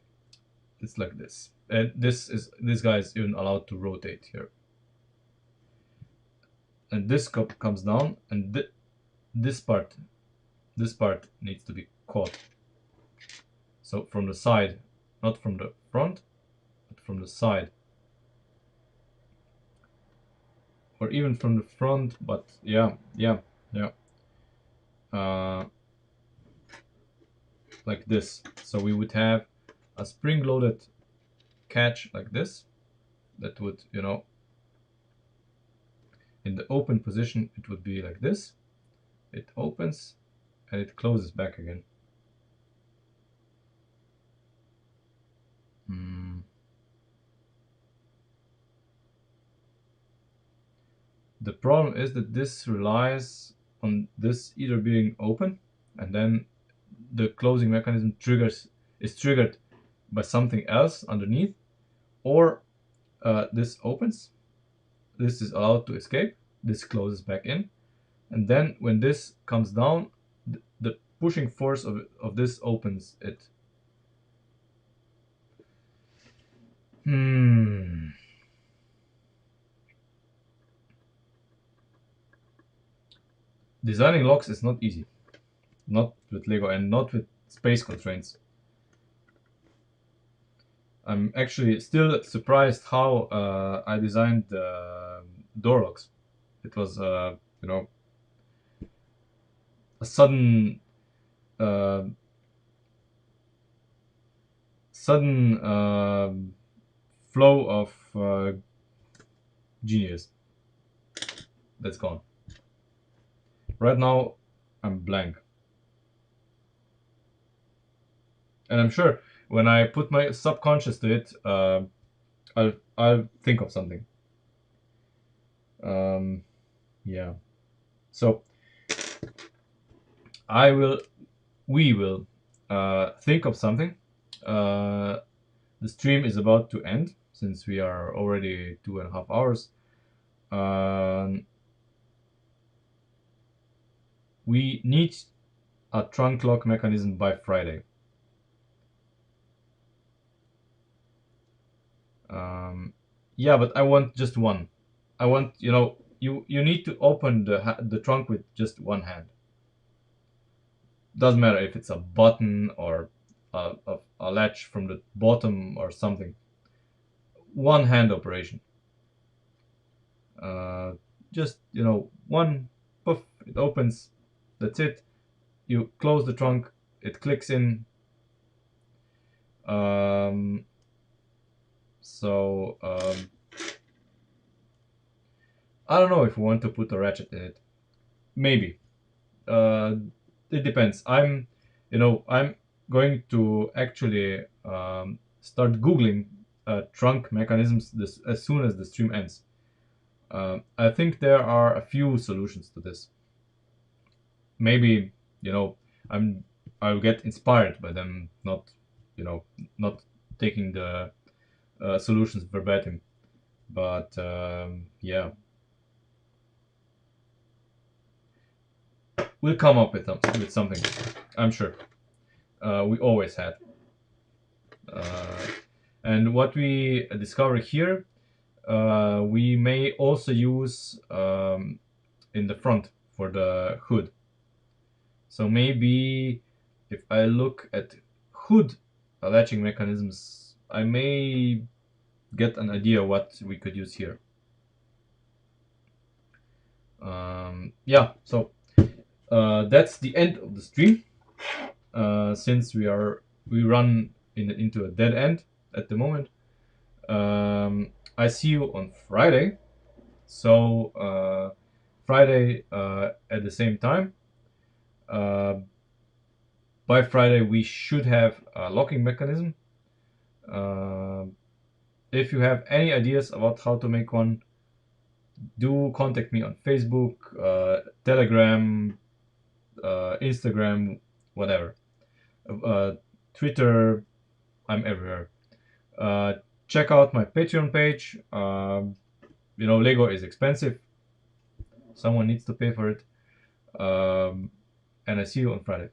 it's like this, and this guy is even allowed to rotate here, and this comes down, and this part needs to be caught. So from the side, not from the front, but from the side, or even from the front. But yeah. Uh, like this. So we would have a spring-loaded catch like this. That would, you know, in the open position, it would be like this. It opens and it closes back again. The problem is that this relies on this either being open, and then the closing mechanism is triggered by something else underneath, or this opens, this is allowed to escape, this closes back in, and then when this comes down, the pushing force of this opens it. Designing locks is not easy, not with Lego and not with space constraints. I'm actually still surprised how I designed door locks. It was, you know, a sudden, uh, flow of genius that's gone. Right now, I'm blank, and I'm sure when I put my subconscious to it, I'll think of something. Yeah. So we will think of something. The stream is about to end since we are already 2.5 hours. We need a trunk lock mechanism by Friday. Yeah, but I want just one. I want, you know, you need to open the trunk with just one hand. Doesn't matter if it's a button or a latch from the bottom or something. One hand operation. Just, you know, one poof, it opens. That's it. You close the trunk. It clicks in. So I don't know if we want to put a ratchet in it. Maybe. It depends. You know, I'm going to actually start Googling trunk mechanisms as soon as the stream ends. I think there are a few solutions to this. Maybe, you know, I'll get inspired by them, not, you know, not taking the solutions verbatim. But yeah, we'll come up with something. I'm sure. We always had. And what we discover here, we may also use in the front for the hood. So maybe if I look at hood latching mechanisms, I may get an idea what we could use here. Yeah, so that's the end of the stream. Since we run into a dead end at the moment. I see you on Friday. So Friday at the same time. By Friday we should have a locking mechanism. If you have any ideas about how to make one, do contact me on Facebook, Telegram, Instagram, whatever. Twitter, I'm everywhere. Check out my Patreon page. Lego is expensive. Someone needs to pay for it. And I see you on Friday.